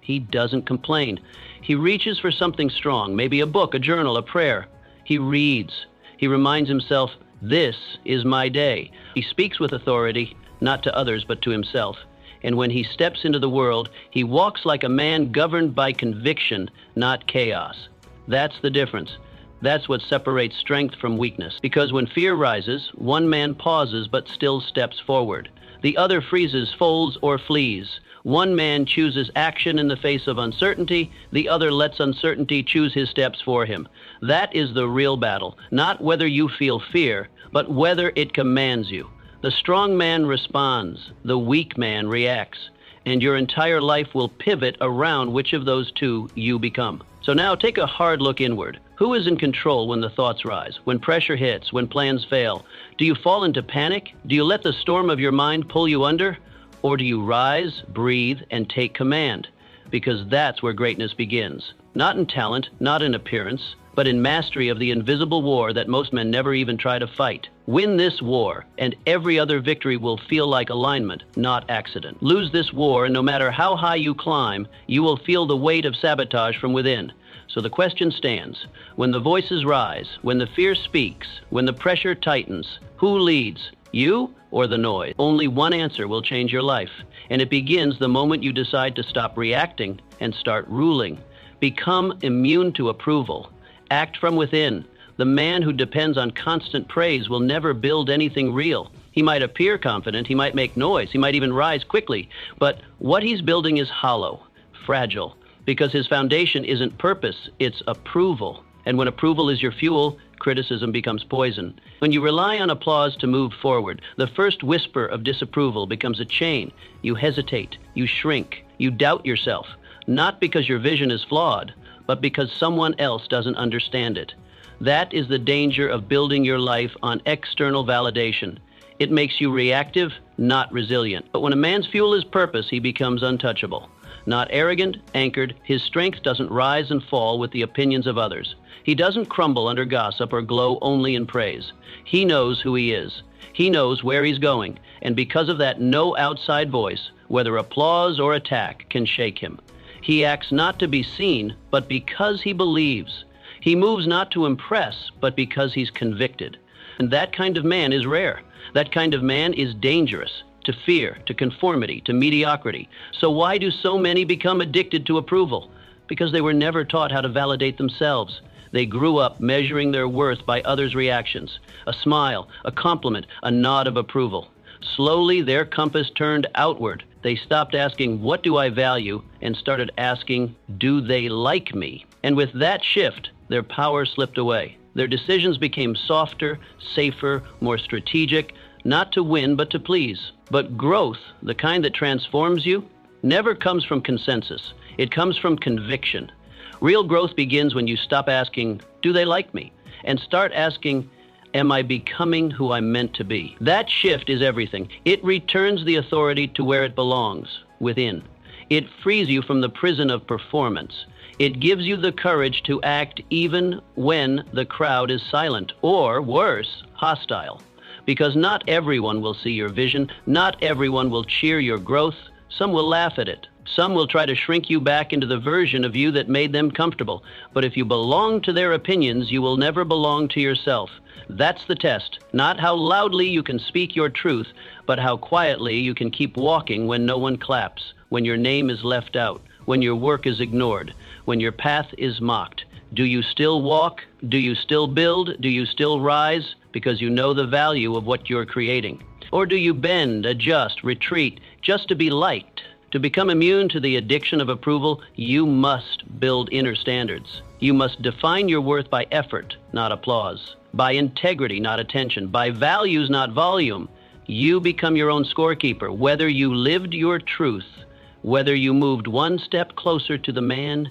He doesn't complain. He reaches for something strong, maybe a book, a journal, a prayer. He reads. He reminds himself, this is my day. He speaks with authority, not to others, but to himself. And when he steps into the world, he walks like a man governed by conviction, not chaos. That's the difference. That's what separates strength from weakness. Because when fear rises, one man pauses but still steps forward. The other freezes, folds, or flees. One man chooses action in the face of uncertainty. The other lets uncertainty choose his steps for him. That is the real battle. Not whether you feel fear, but whether it commands you. The strong man responds. The weak man reacts. And your entire life will pivot around which of those two you become. So now take a hard look inward. Who is in control when the thoughts rise, when pressure hits, when plans fail? Do you fall into panic? Do you let the storm of your mind pull you under? Or do you rise, breathe, and take command? Because that's where greatness begins. Not in talent, not in appearance, but in mastery of the invisible war that most men never even try to fight. Win this war, and every other victory will feel like alignment, not accident. Lose this war, and no matter how high you climb, you will feel the weight of sabotage from within. So the question stands, when the voices rise, when the fear speaks, when the pressure tightens, who leads, you or the noise? Only one answer will change your life, and it begins the moment you decide to stop reacting and start ruling. Become immune to approval. Act from within. The man who depends on constant praise will never build anything real. He might appear confident, he might make noise, he might even rise quickly, but what he's building is hollow, fragile, because his foundation isn't purpose, it's approval. And when approval is your fuel, criticism becomes poison. When you rely on applause to move forward, the first whisper of disapproval becomes a chain. You hesitate, you shrink, you doubt yourself, not because your vision is flawed, but because someone else doesn't understand it. That is the danger of building your life on external validation. It makes you reactive, not resilient. But when a man's fuel is purpose, he becomes untouchable. Not arrogant, anchored, his strength doesn't rise and fall with the opinions of others. He doesn't crumble under gossip or glow only in praise. He knows who he is. He knows where he's going. And because of that, no outside voice, whether applause or attack, can shake him. He acts not to be seen, but because he believes. He moves not to impress, but because he's convicted. And that kind of man is rare. That kind of man is dangerous to fear, to conformity, to mediocrity. So why do so many become addicted to approval? Because they were never taught how to validate themselves. They grew up measuring their worth by others' reactions. A smile, a compliment, a nod of approval. Slowly, their compass turned outward. They stopped asking, what do I value? And started asking, do they like me? And with that shift, their power slipped away. Their decisions became softer, safer, more strategic, not to win, but to please. But growth, the kind that transforms you, never comes from consensus. It comes from conviction. Real growth begins when you stop asking, do they like me? And start asking, am I becoming who I'm meant to be? That shift is everything. It returns the authority to where it belongs, within. It frees you from the prison of performance. It gives you the courage to act even when the crowd is silent, or worse, hostile. Because not everyone will see your vision, not everyone will cheer your growth. Some will laugh at it. Some will try to shrink you back into the version of you that made them comfortable. But if you belong to their opinions, you will never belong to yourself. That's the test. Not how loudly you can speak your truth, but how quietly you can keep walking when no one claps, when your name is left out, when your work is ignored, when your path is mocked. Do you still walk? Do you still build? Do you still rise? Because you know the value of what you're creating. Or do you bend, adjust, retreat, just to be liked? To become immune to the addiction of approval, you must build inner standards. You must define your worth by effort, not applause, by integrity, not attention, by values, not volume. You become your own scorekeeper, whether you lived your truth, whether you moved one step closer to the man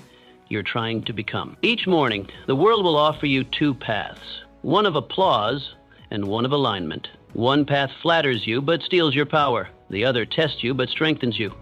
you're trying to become. Each morning, the world will offer you two paths, one of applause and one of alignment. One path flatters you but steals your power. The other tests you but strengthens you.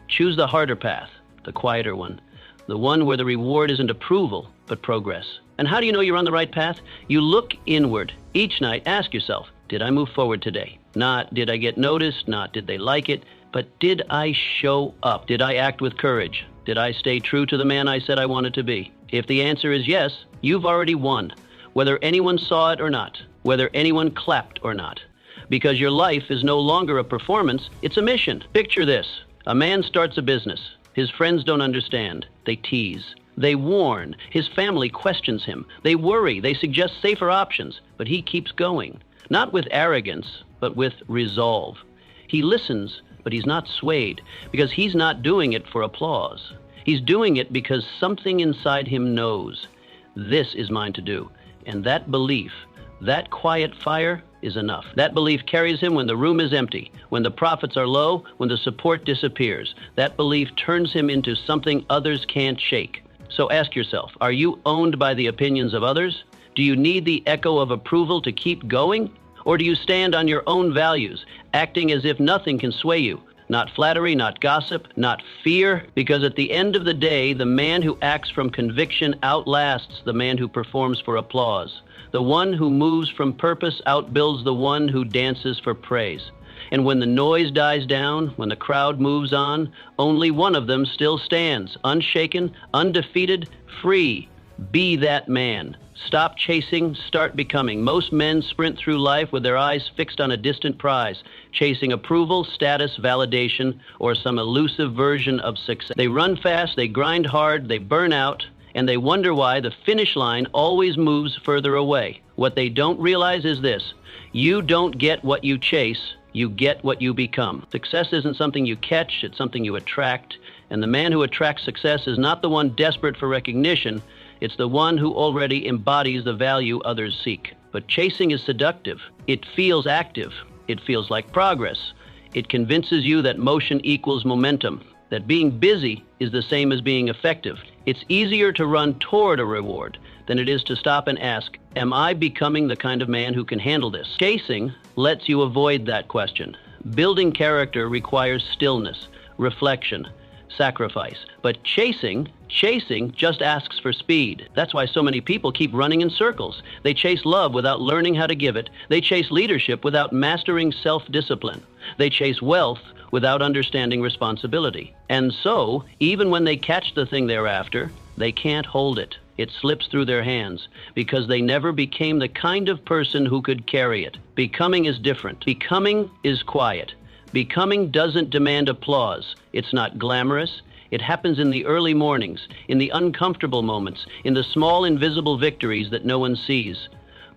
Choose the harder path, the quieter one, the one where the reward isn't approval but progress. And how do you know you're on the right path? You look inward. Each night, ask yourself, did I move forward today? Not did I get noticed, not did they like it, but did I show up? Did I act with courage? Did I stay true to the man I said I wanted to be? If the answer is yes, you've already won, whether anyone saw it or not, whether anyone clapped or not. Because your life is no longer a performance, it's a mission. Picture this. A man starts a business. His friends don't understand. They tease. They warn. His family questions him. They worry. They suggest safer options. But he keeps going, not with arrogance, but with resolve. He listens, but he's not swayed, because he's not doing it for applause. He's doing it because something inside him knows, this is mine to do. And that belief, that quiet fire, is enough. That belief carries him when the room is empty, when the profits are low, when the support disappears. That belief turns him into something others can't shake. So ask yourself, are you owned by the opinions of others? Do you need the echo of approval to keep going? Or do you stand on your own values, acting as if nothing can sway you? Not flattery, not gossip, not fear, because at the end of the day, the man who acts from conviction outlasts the man who performs for applause. The one who moves from purpose outbuilds the one who dances for praise. And when the noise dies down, when the crowd moves on, only one of them still stands, unshaken, undefeated, free. Be that man. Stop chasing, start becoming. Most men sprint through life with their eyes fixed on a distant prize, chasing approval, status, validation, or some elusive version of success. They run fast, they grind hard, they burn out, and they wonder why the finish line always moves further away. What they don't realize is this: you don't get what you chase, you get what you become. Success isn't something you catch, it's something you attract. And the man who attracts success is not the one desperate for recognition, it's the one who already embodies the value others seek. But chasing is seductive. It feels active. It feels like progress. It convinces you that motion equals momentum, that being busy is the same as being effective. It's easier to run toward a reward than it is to stop and ask, am I becoming the kind of man who can handle this? Chasing lets you avoid that question. Building character requires stillness, reflection, sacrifice. But chasing just asks for speed. That's why so many people keep running in circles. They chase love without learning how to give it. They chase leadership without mastering self-discipline. They chase wealth without understanding responsibility. And so, even when they catch the thing they're after, they can't hold it. It slips through their hands because they never became the kind of person who could carry it. Becoming is different. Becoming is quiet. Becoming doesn't demand applause. It's not glamorous. It happens in the early mornings, in the uncomfortable moments, in the small invisible victories that no one sees.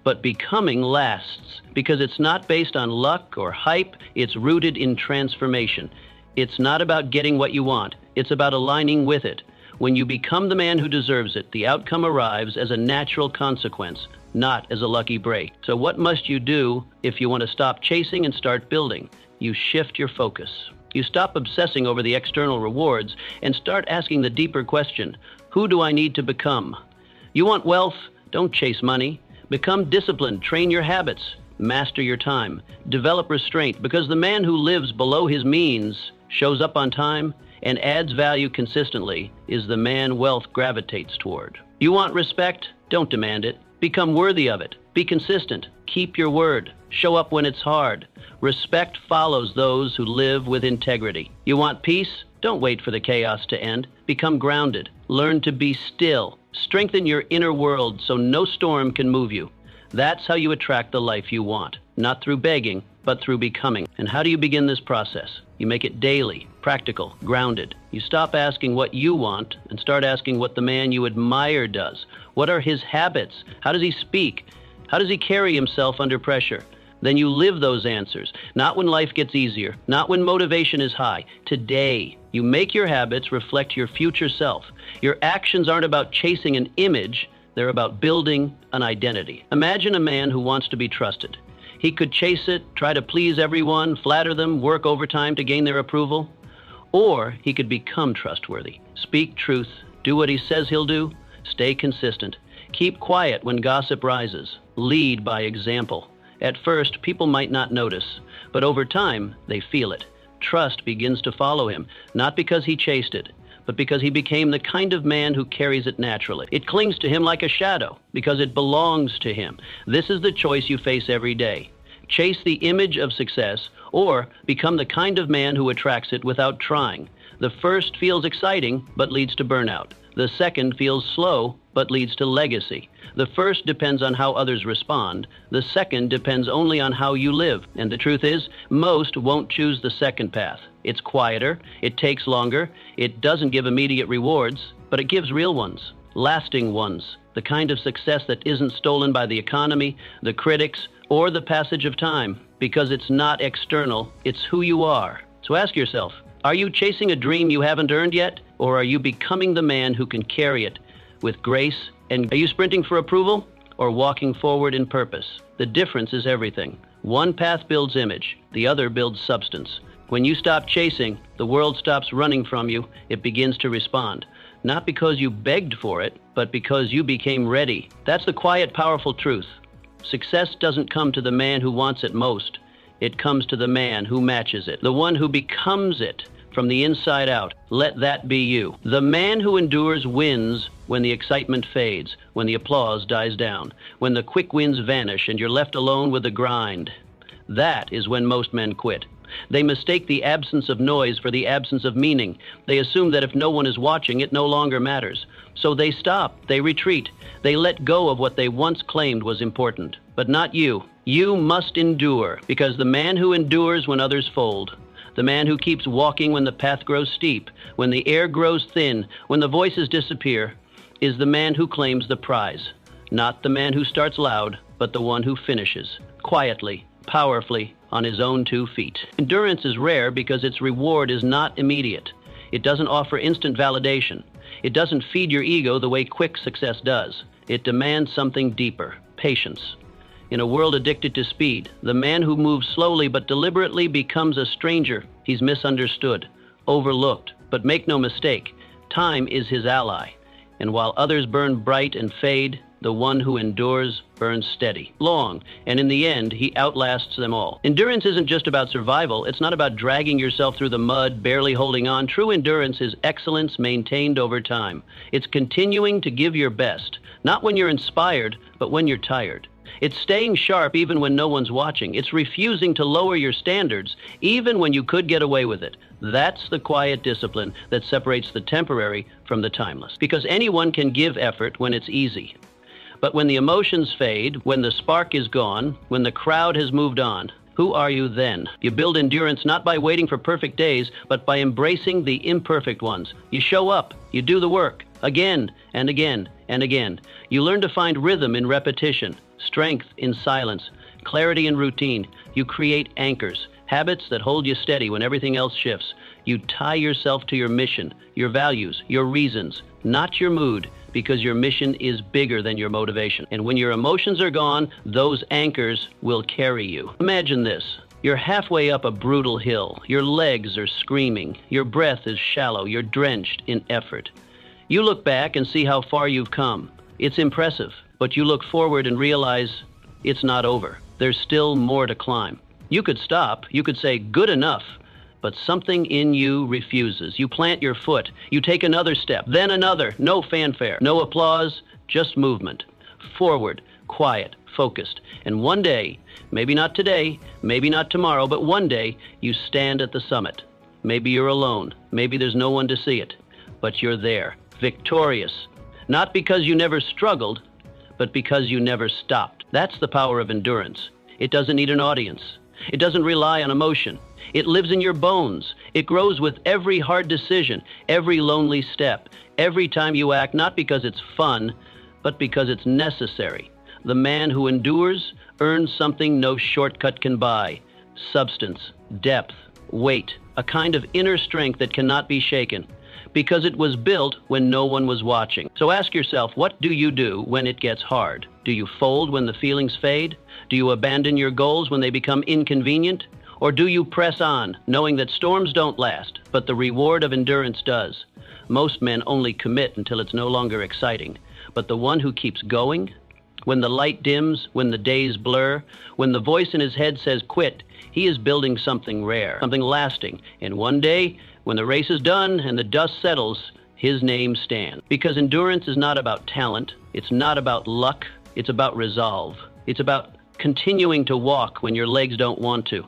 But becoming lasts because it's not based on luck or hype. It's rooted in transformation. It's not about getting what you want. It's about aligning with it. When you become the man who deserves it, the outcome arrives as a natural consequence, not as a lucky break. So what must you do if you want to stop chasing and start building? You shift your focus. You stop obsessing over the external rewards and start asking the deeper question, who do I need to become? You want wealth? Don't chase money. Become disciplined, train your habits, master your time, develop restraint, because the man who lives below his means, shows up on time, and adds value consistently is the man wealth gravitates toward. You want respect? Don't demand it. Become worthy of it. Be consistent. Keep your word. Show up when it's hard. Respect follows those who live with integrity. You want peace? Don't wait for the chaos to end. Become grounded. Learn to be still. Strengthen your inner world so no storm can move you. That's how you attract the life you want. Not through begging, but through becoming. And how do you begin this process? You make it daily, practical, grounded. You stop asking what you want and start asking what the man you admire does. What are his habits? How does he speak? How does he carry himself under pressure? Then you live those answers, not when life gets easier, not when motivation is high. Today, you make your habits reflect your future self. Your actions aren't about chasing an image, they're about building an identity. Imagine a man who wants to be trusted. He could chase it, try to please everyone, flatter them, work overtime to gain their approval. Or he could become trustworthy, speak truth, do what he says he'll do, stay consistent, keep quiet when gossip rises, lead by example. At first, people might not notice, but over time, they feel it. Trust begins to follow him, not because he chased it, but because he became the kind of man who carries it naturally. It clings to him like a shadow, because it belongs to him. This is the choice you face every day. Chase the image of success, or become the kind of man who attracts it without trying. The first feels exciting, but leads to burnout. The second feels slow, but leads to legacy. The first depends on how others respond. The second depends only on how you live. And the truth is, most won't choose the second path. It's quieter, it takes longer, it doesn't give immediate rewards, but it gives real ones, lasting ones, the kind of success that isn't stolen by the economy, the critics, or the passage of time, because it's not external, it's who you are. So ask yourself, are you chasing a dream you haven't earned yet, or are you becoming the man who can carry it with grace? And are you sprinting for approval or walking forward in purpose? The difference is everything. One path builds image, the other builds substance. When you stop chasing, the world stops running from you, it begins to respond. Not because you begged for it, but because you became ready. That's the quiet, powerful truth. Success doesn't come to the man who wants it most. It comes to the man who matches it, the one who becomes it from the inside out. Let that be you. The man who endures wins when the excitement fades, when the applause dies down, when the quick wins vanish and you're left alone with the grind. That is when most men quit. They mistake the absence of noise for the absence of meaning. They assume that if no one is watching, it no longer matters. So they stop, they retreat, they let go of what they once claimed was important. But not you. You must endure, because the man who endures when others fold, the man who keeps walking when the path grows steep, when the air grows thin, when the voices disappear, is the man who claims the prize. Not the man who starts loud, but the one who finishes, quietly, powerfully, on his own 2 feet. Endurance is rare because its reward is not immediate. It doesn't offer instant validation. It doesn't feed your ego the way quick success does. It demands something deeper, patience. In a world addicted to speed, the man who moves slowly but deliberately becomes a stranger. He's misunderstood, overlooked. But make no mistake, time is his ally. And while others burn bright and fade, the one who endures burns steady, long, and in the end, he outlasts them all. Endurance isn't just about survival. It's not about dragging yourself through the mud, barely holding on. True endurance is excellence maintained over time. It's continuing to give your best, not when you're inspired, but when you're tired. It's staying sharp even when no one's watching. It's refusing to lower your standards, even when you could get away with it. That's the quiet discipline that separates the temporary from the timeless. Because anyone can give effort when it's easy. But when the emotions fade, when the spark is gone, when the crowd has moved on, who are you then? You build endurance not by waiting for perfect days, but by embracing the imperfect ones. You show up, you do the work, again and again and again. You learn to find rhythm in repetition, strength in silence, clarity in routine. You create anchors, habits that hold you steady when everything else shifts. You tie yourself to your mission, your values, your reasons, not your mood, because your mission is bigger than your motivation. And when your emotions are gone, those anchors will carry you. Imagine this. You're halfway up a brutal hill. Your legs are screaming. Your breath is shallow. You're drenched in effort. You look back and see how far you've come. It's impressive, but you look forward and realize it's not over. There's still more to climb. You could stop. You could say, good enough. But something in you refuses. You plant your foot. You take another step, then another. No fanfare, no applause, just movement. Forward, quiet, focused. And one day, maybe not today, maybe not tomorrow, but one day, you stand at the summit. Maybe you're alone. Maybe there's no one to see it. But you're there, victorious. Not because you never struggled, but because you never stopped. That's the power of endurance. It doesn't need an audience. It doesn't rely on emotion. It lives in your bones. It grows with every hard decision, every lonely step, every time you act, not because it's fun, but because it's necessary. The man who endures earns something no shortcut can buy: substance, depth, weight, a kind of inner strength that cannot be shaken, because it was built when no one was watching. So ask yourself, what do you do when it gets hard? Do you fold when the feelings fade? Do you abandon your goals when they become inconvenient? Or do you press on, knowing that storms don't last, but the reward of endurance does? Most men only commit until it's no longer exciting. But the one who keeps going, when the light dims, when the days blur, when the voice in his head says quit, he is building something rare, something lasting. And one day, when the race is done and the dust settles, his name stands. Because endurance is not about talent. It's not about luck. It's about resolve. It's about continuing to walk when your legs don't want to.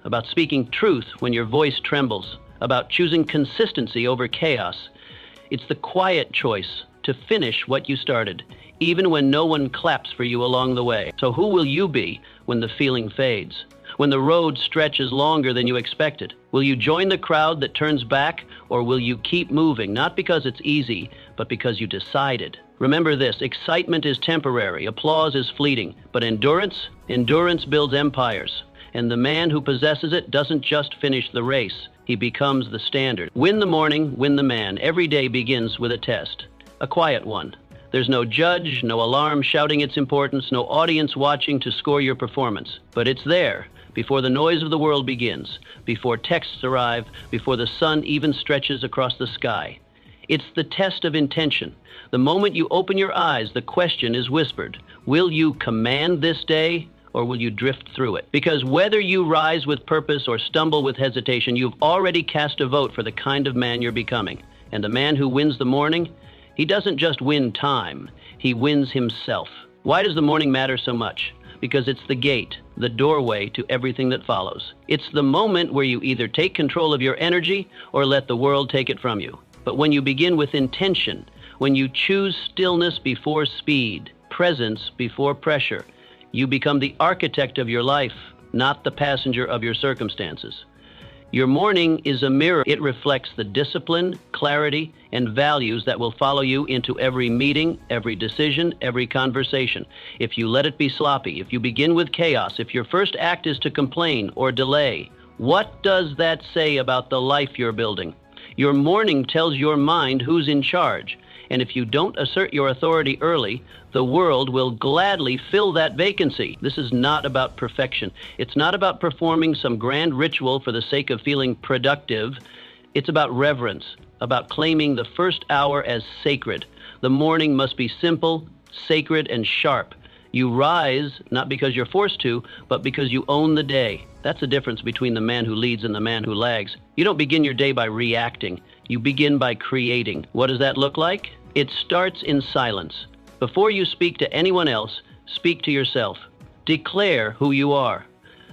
About speaking truth when your voice trembles, about choosing consistency over chaos. It's the quiet choice to finish what you started, even when no one claps for you along the way. So who will you be when the feeling fades? When the road stretches longer than you expected? Will you join the crowd that turns back, or will you keep moving, not because it's easy, but because you decided? Remember this, excitement is temporary, applause is fleeting, but endurance builds empires. And the man who possesses it doesn't just finish the race, he becomes the standard. Win the morning, win the man. Every day begins with a test, a quiet one. There's no judge, no alarm shouting its importance, no audience watching to score your performance. But it's there, before the noise of the world begins, before texts arrive, before the sun even stretches across the sky. It's the test of intention. The moment you open your eyes, the question is whispered. Will you command this day, or will you drift through it? Because whether you rise with purpose or stumble with hesitation, you've already cast a vote for the kind of man you're becoming. And the man who wins the morning, he doesn't just win time, he wins himself. Why does the morning matter so much? Because it's the gate, the doorway to everything that follows. It's the moment where you either take control of your energy or let the world take it from you. But when you begin with intention, when you choose stillness before speed, presence before pressure, you become the architect of your life, not the passenger of your circumstances. Your morning is a mirror. It reflects the discipline, clarity, and values that will follow you into every meeting, every decision, every conversation. If you let it be sloppy, if you begin with chaos, if your first act is to complain or delay, what does that say about the life you're building? Your morning tells your mind who's in charge. And if you don't assert your authority early, the world will gladly fill that vacancy. This is not about perfection. It's not about performing some grand ritual for the sake of feeling productive. It's about reverence, about claiming the first hour as sacred. The morning must be simple, sacred, and sharp. You rise not because you're forced to, but because you own the day. That's the difference between the man who leads and the man who lags. You don't begin your day by reacting. You begin by creating. What does that look like? It starts in silence. Before you speak to anyone else, speak to yourself. Declare who you are.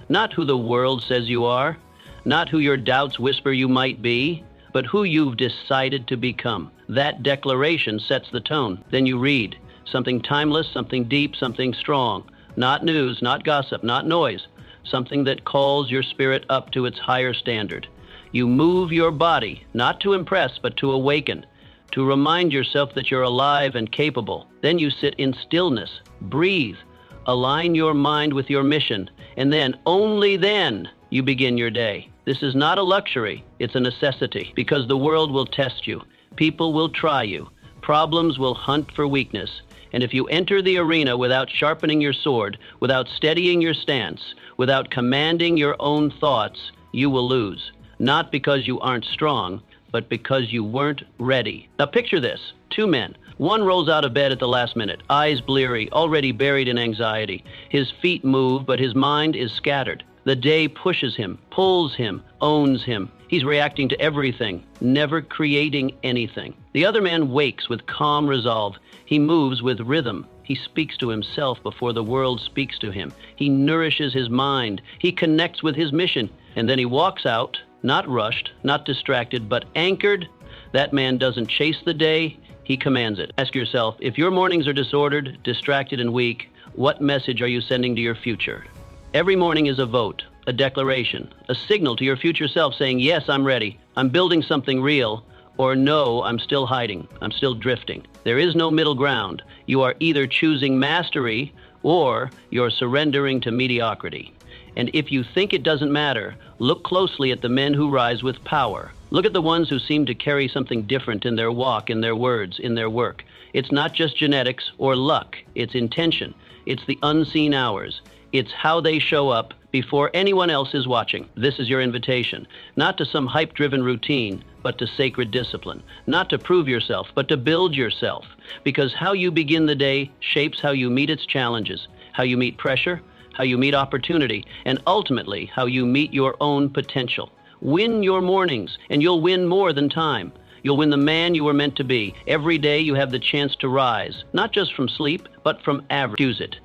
Not who the world says you are, not who your doubts whisper you might be, but who you've decided to become. That declaration sets the tone. Then you read. Something timeless, something deep, something strong. Not news, not gossip, not noise. Something that calls your spirit up to its higher standard. You move your body, not to impress, but to awaken, to remind yourself that you're alive and capable. Then you sit in stillness, breathe, align your mind with your mission, and then, only then, you begin your day. This is not a luxury, it's a necessity, because the world will test you. People will try you. Problems will hunt for weakness. And if you enter the arena without sharpening your sword, without steadying your stance, without commanding your own thoughts, you will lose. Not because you aren't strong, but because you weren't ready. Now picture this, two men. One rolls out of bed at the last minute, eyes bleary, already buried in anxiety. His feet move, but his mind is scattered. The day pushes him, pulls him, owns him. He's reacting to everything, never creating anything. The other man wakes with calm resolve. He moves with rhythm. He speaks to himself before the world speaks to him. He nourishes his mind. He connects with his mission. And then he walks out, not rushed, not distracted, but anchored. That man doesn't chase the day, he commands it. Ask yourself, if your mornings are disordered, distracted, and weak, what message are you sending to your future? Every morning is a vote, a declaration, a signal to your future self saying, yes, I'm ready, I'm building something real, or no, I'm still hiding, I'm still drifting. There is no middle ground. You are either choosing mastery or you're surrendering to mediocrity. And if you think it doesn't matter, look closely at the men who rise with power. Look at the ones who seem to carry something different in their walk, in their words, in their work. It's not just genetics or luck, it's intention. It's the unseen hours. It's how they show up before anyone else is watching. This is your invitation, not to some hype-driven routine, but to sacred discipline. Not to prove yourself, but to build yourself. Because how you begin the day shapes how you meet its challenges, how you meet pressure, how you meet opportunity, and ultimately how you meet your own potential. Win your mornings, and you'll win more than time. You'll win the man you were meant to be. Every day you have the chance to rise, not just from sleep, but from average. Choose it.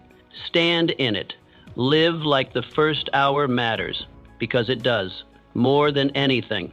Stand in it. Live like the first hour matters, because it does, more than anything.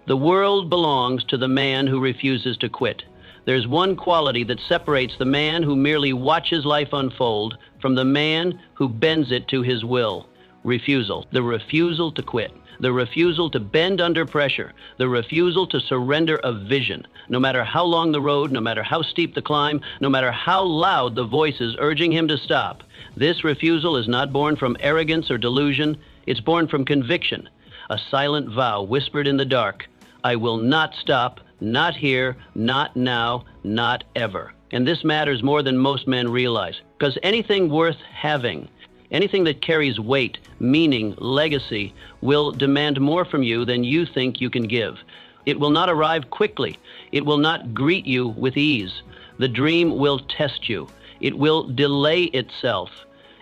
The world belongs to the man who refuses to quit. There's one quality that separates the man who merely watches life unfold from the man who bends it to his will. Refusal. The refusal to quit. The refusal to bend under pressure. The refusal to surrender a vision. No matter how long the road, no matter how steep the climb, no matter how loud the voices urging him to stop. This refusal is not born from arrogance or delusion. It's born from conviction. A silent vow whispered in the dark. I will not stop, not here, not now, not ever. And this matters more than most men realize, because anything worth having, anything that carries weight, meaning, legacy, will demand more from you than you think you can give. It will not arrive quickly. It will not greet you with ease. The dream will test you. It will delay itself.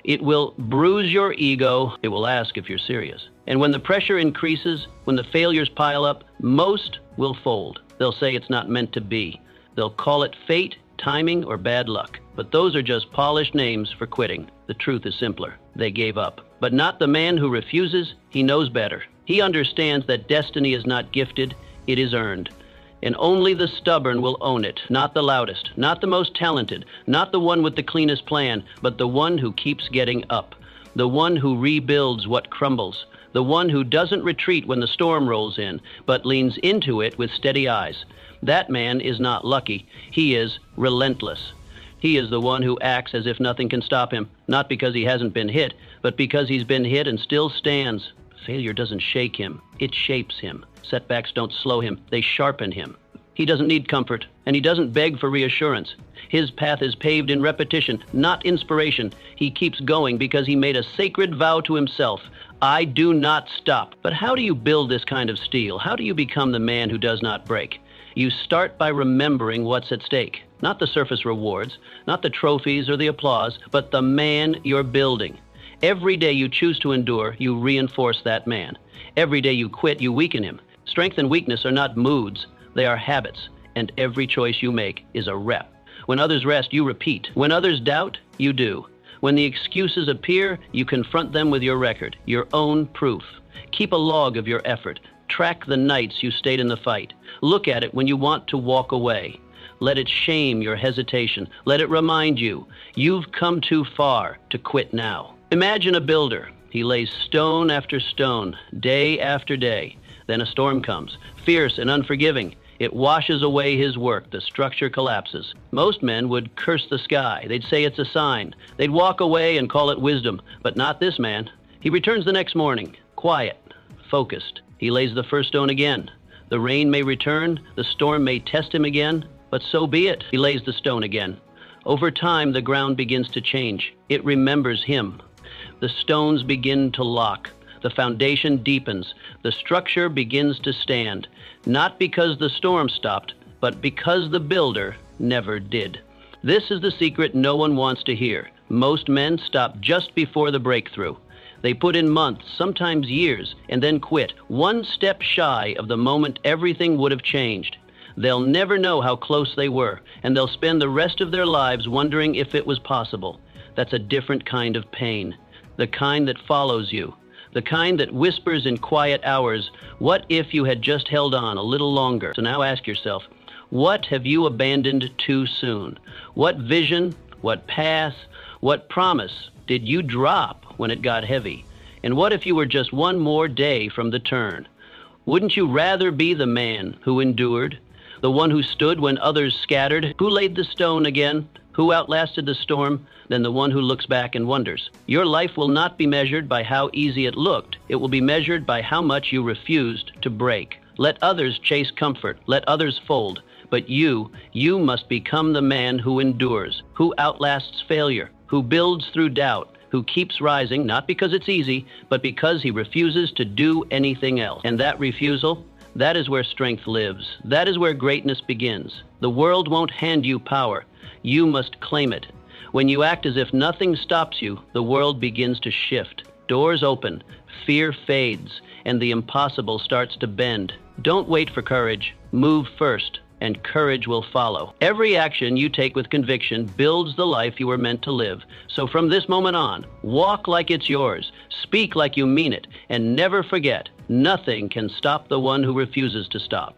It will bruise your ego. It will ask if you're serious. And when the pressure increases, when the failures pile up, most will fold. They'll say it's not meant to be. They'll call it fate, timing, or bad luck. But those are just polished names for quitting. The truth is simpler. They gave up. But not the man who refuses. He knows better. He understands that destiny is not gifted, it is earned. And only the stubborn will own it, not the loudest, not the most talented, not the one with the cleanest plan, but the one who keeps getting up, the one who rebuilds what crumbles, the one who doesn't retreat when the storm rolls in, but leans into it with steady eyes. That man is not lucky. He is relentless. He is the one who acts as if nothing can stop him, not because he hasn't been hit, but because he's been hit and still stands. Failure doesn't shake him. It shapes him. Setbacks don't slow him. They sharpen him. He doesn't need comfort, and he doesn't beg for reassurance. His path is paved in repetition, not inspiration. He keeps going because he made a sacred vow to himself. I do not stop. But how do you build this kind of steel? How do you become the man who does not break? You start by remembering what's at stake. Not the surface rewards, not the trophies or the applause, but the man you're building. Every day you choose to endure, you reinforce that man. Every day you quit, you weaken him. Strength and weakness are not moods. They are habits, and every choice you make is a rep. When others rest, you repeat. When others doubt, you do. When the excuses appear, you confront them with your record, your own proof. Keep a log of your effort. Track the nights you stayed in the fight. Look at it when you want to walk away. Let it shame your hesitation. Let it remind you, you've come too far to quit now. Imagine a builder. He lays stone after stone, day after day. Then a storm comes, fierce and unforgiving. It washes away his work. The structure collapses. Most men would curse the sky. They'd say it's a sign. They'd walk away and call it wisdom. But not this man. He returns the next morning, quiet, focused. He lays the first stone again. The rain may return. The storm may test him again. But so be it. He lays the stone again. Over time, the ground begins to change. It remembers him. The stones begin to lock. The foundation deepens. The structure begins to stand. Not because the storm stopped, but because the builder never did. This is the secret no one wants to hear. Most men stop just before the breakthrough. They put in months, sometimes years, and then quit, one step shy of the moment everything would have changed. They'll never know how close they were, and they'll spend the rest of their lives wondering if it was possible. That's a different kind of pain. The kind that follows you. The kind that whispers in quiet hours, what if you had just held on a little longer? So now ask yourself, what have you abandoned too soon? What vision, what path, what promise did you drop when it got heavy? And what if you were just one more day from the turn? Wouldn't you rather be the man who endured, the one who stood when others scattered, who laid the stone again, who outlasted the storm, than the one who looks back and wonders? Your life will not be measured by how easy it looked. It will be measured by how much you refused to break. Let others chase comfort. Let others fold. But you must become the man who endures, who outlasts failure, who builds through doubt, who keeps rising, not because it's easy, but because he refuses to do anything else. And that refusal, that is where strength lives. That is where greatness begins. The world won't hand you power. You must claim it. When you act as if nothing stops you, the world begins to shift. Doors open, fear fades, and the impossible starts to bend. Don't wait for courage. Move first, and courage will follow. Every action you take with conviction builds the life you were meant to live. So from this moment on, walk like it's yours, speak like you mean it, and never forget, Nothing can stop the one who refuses to stop.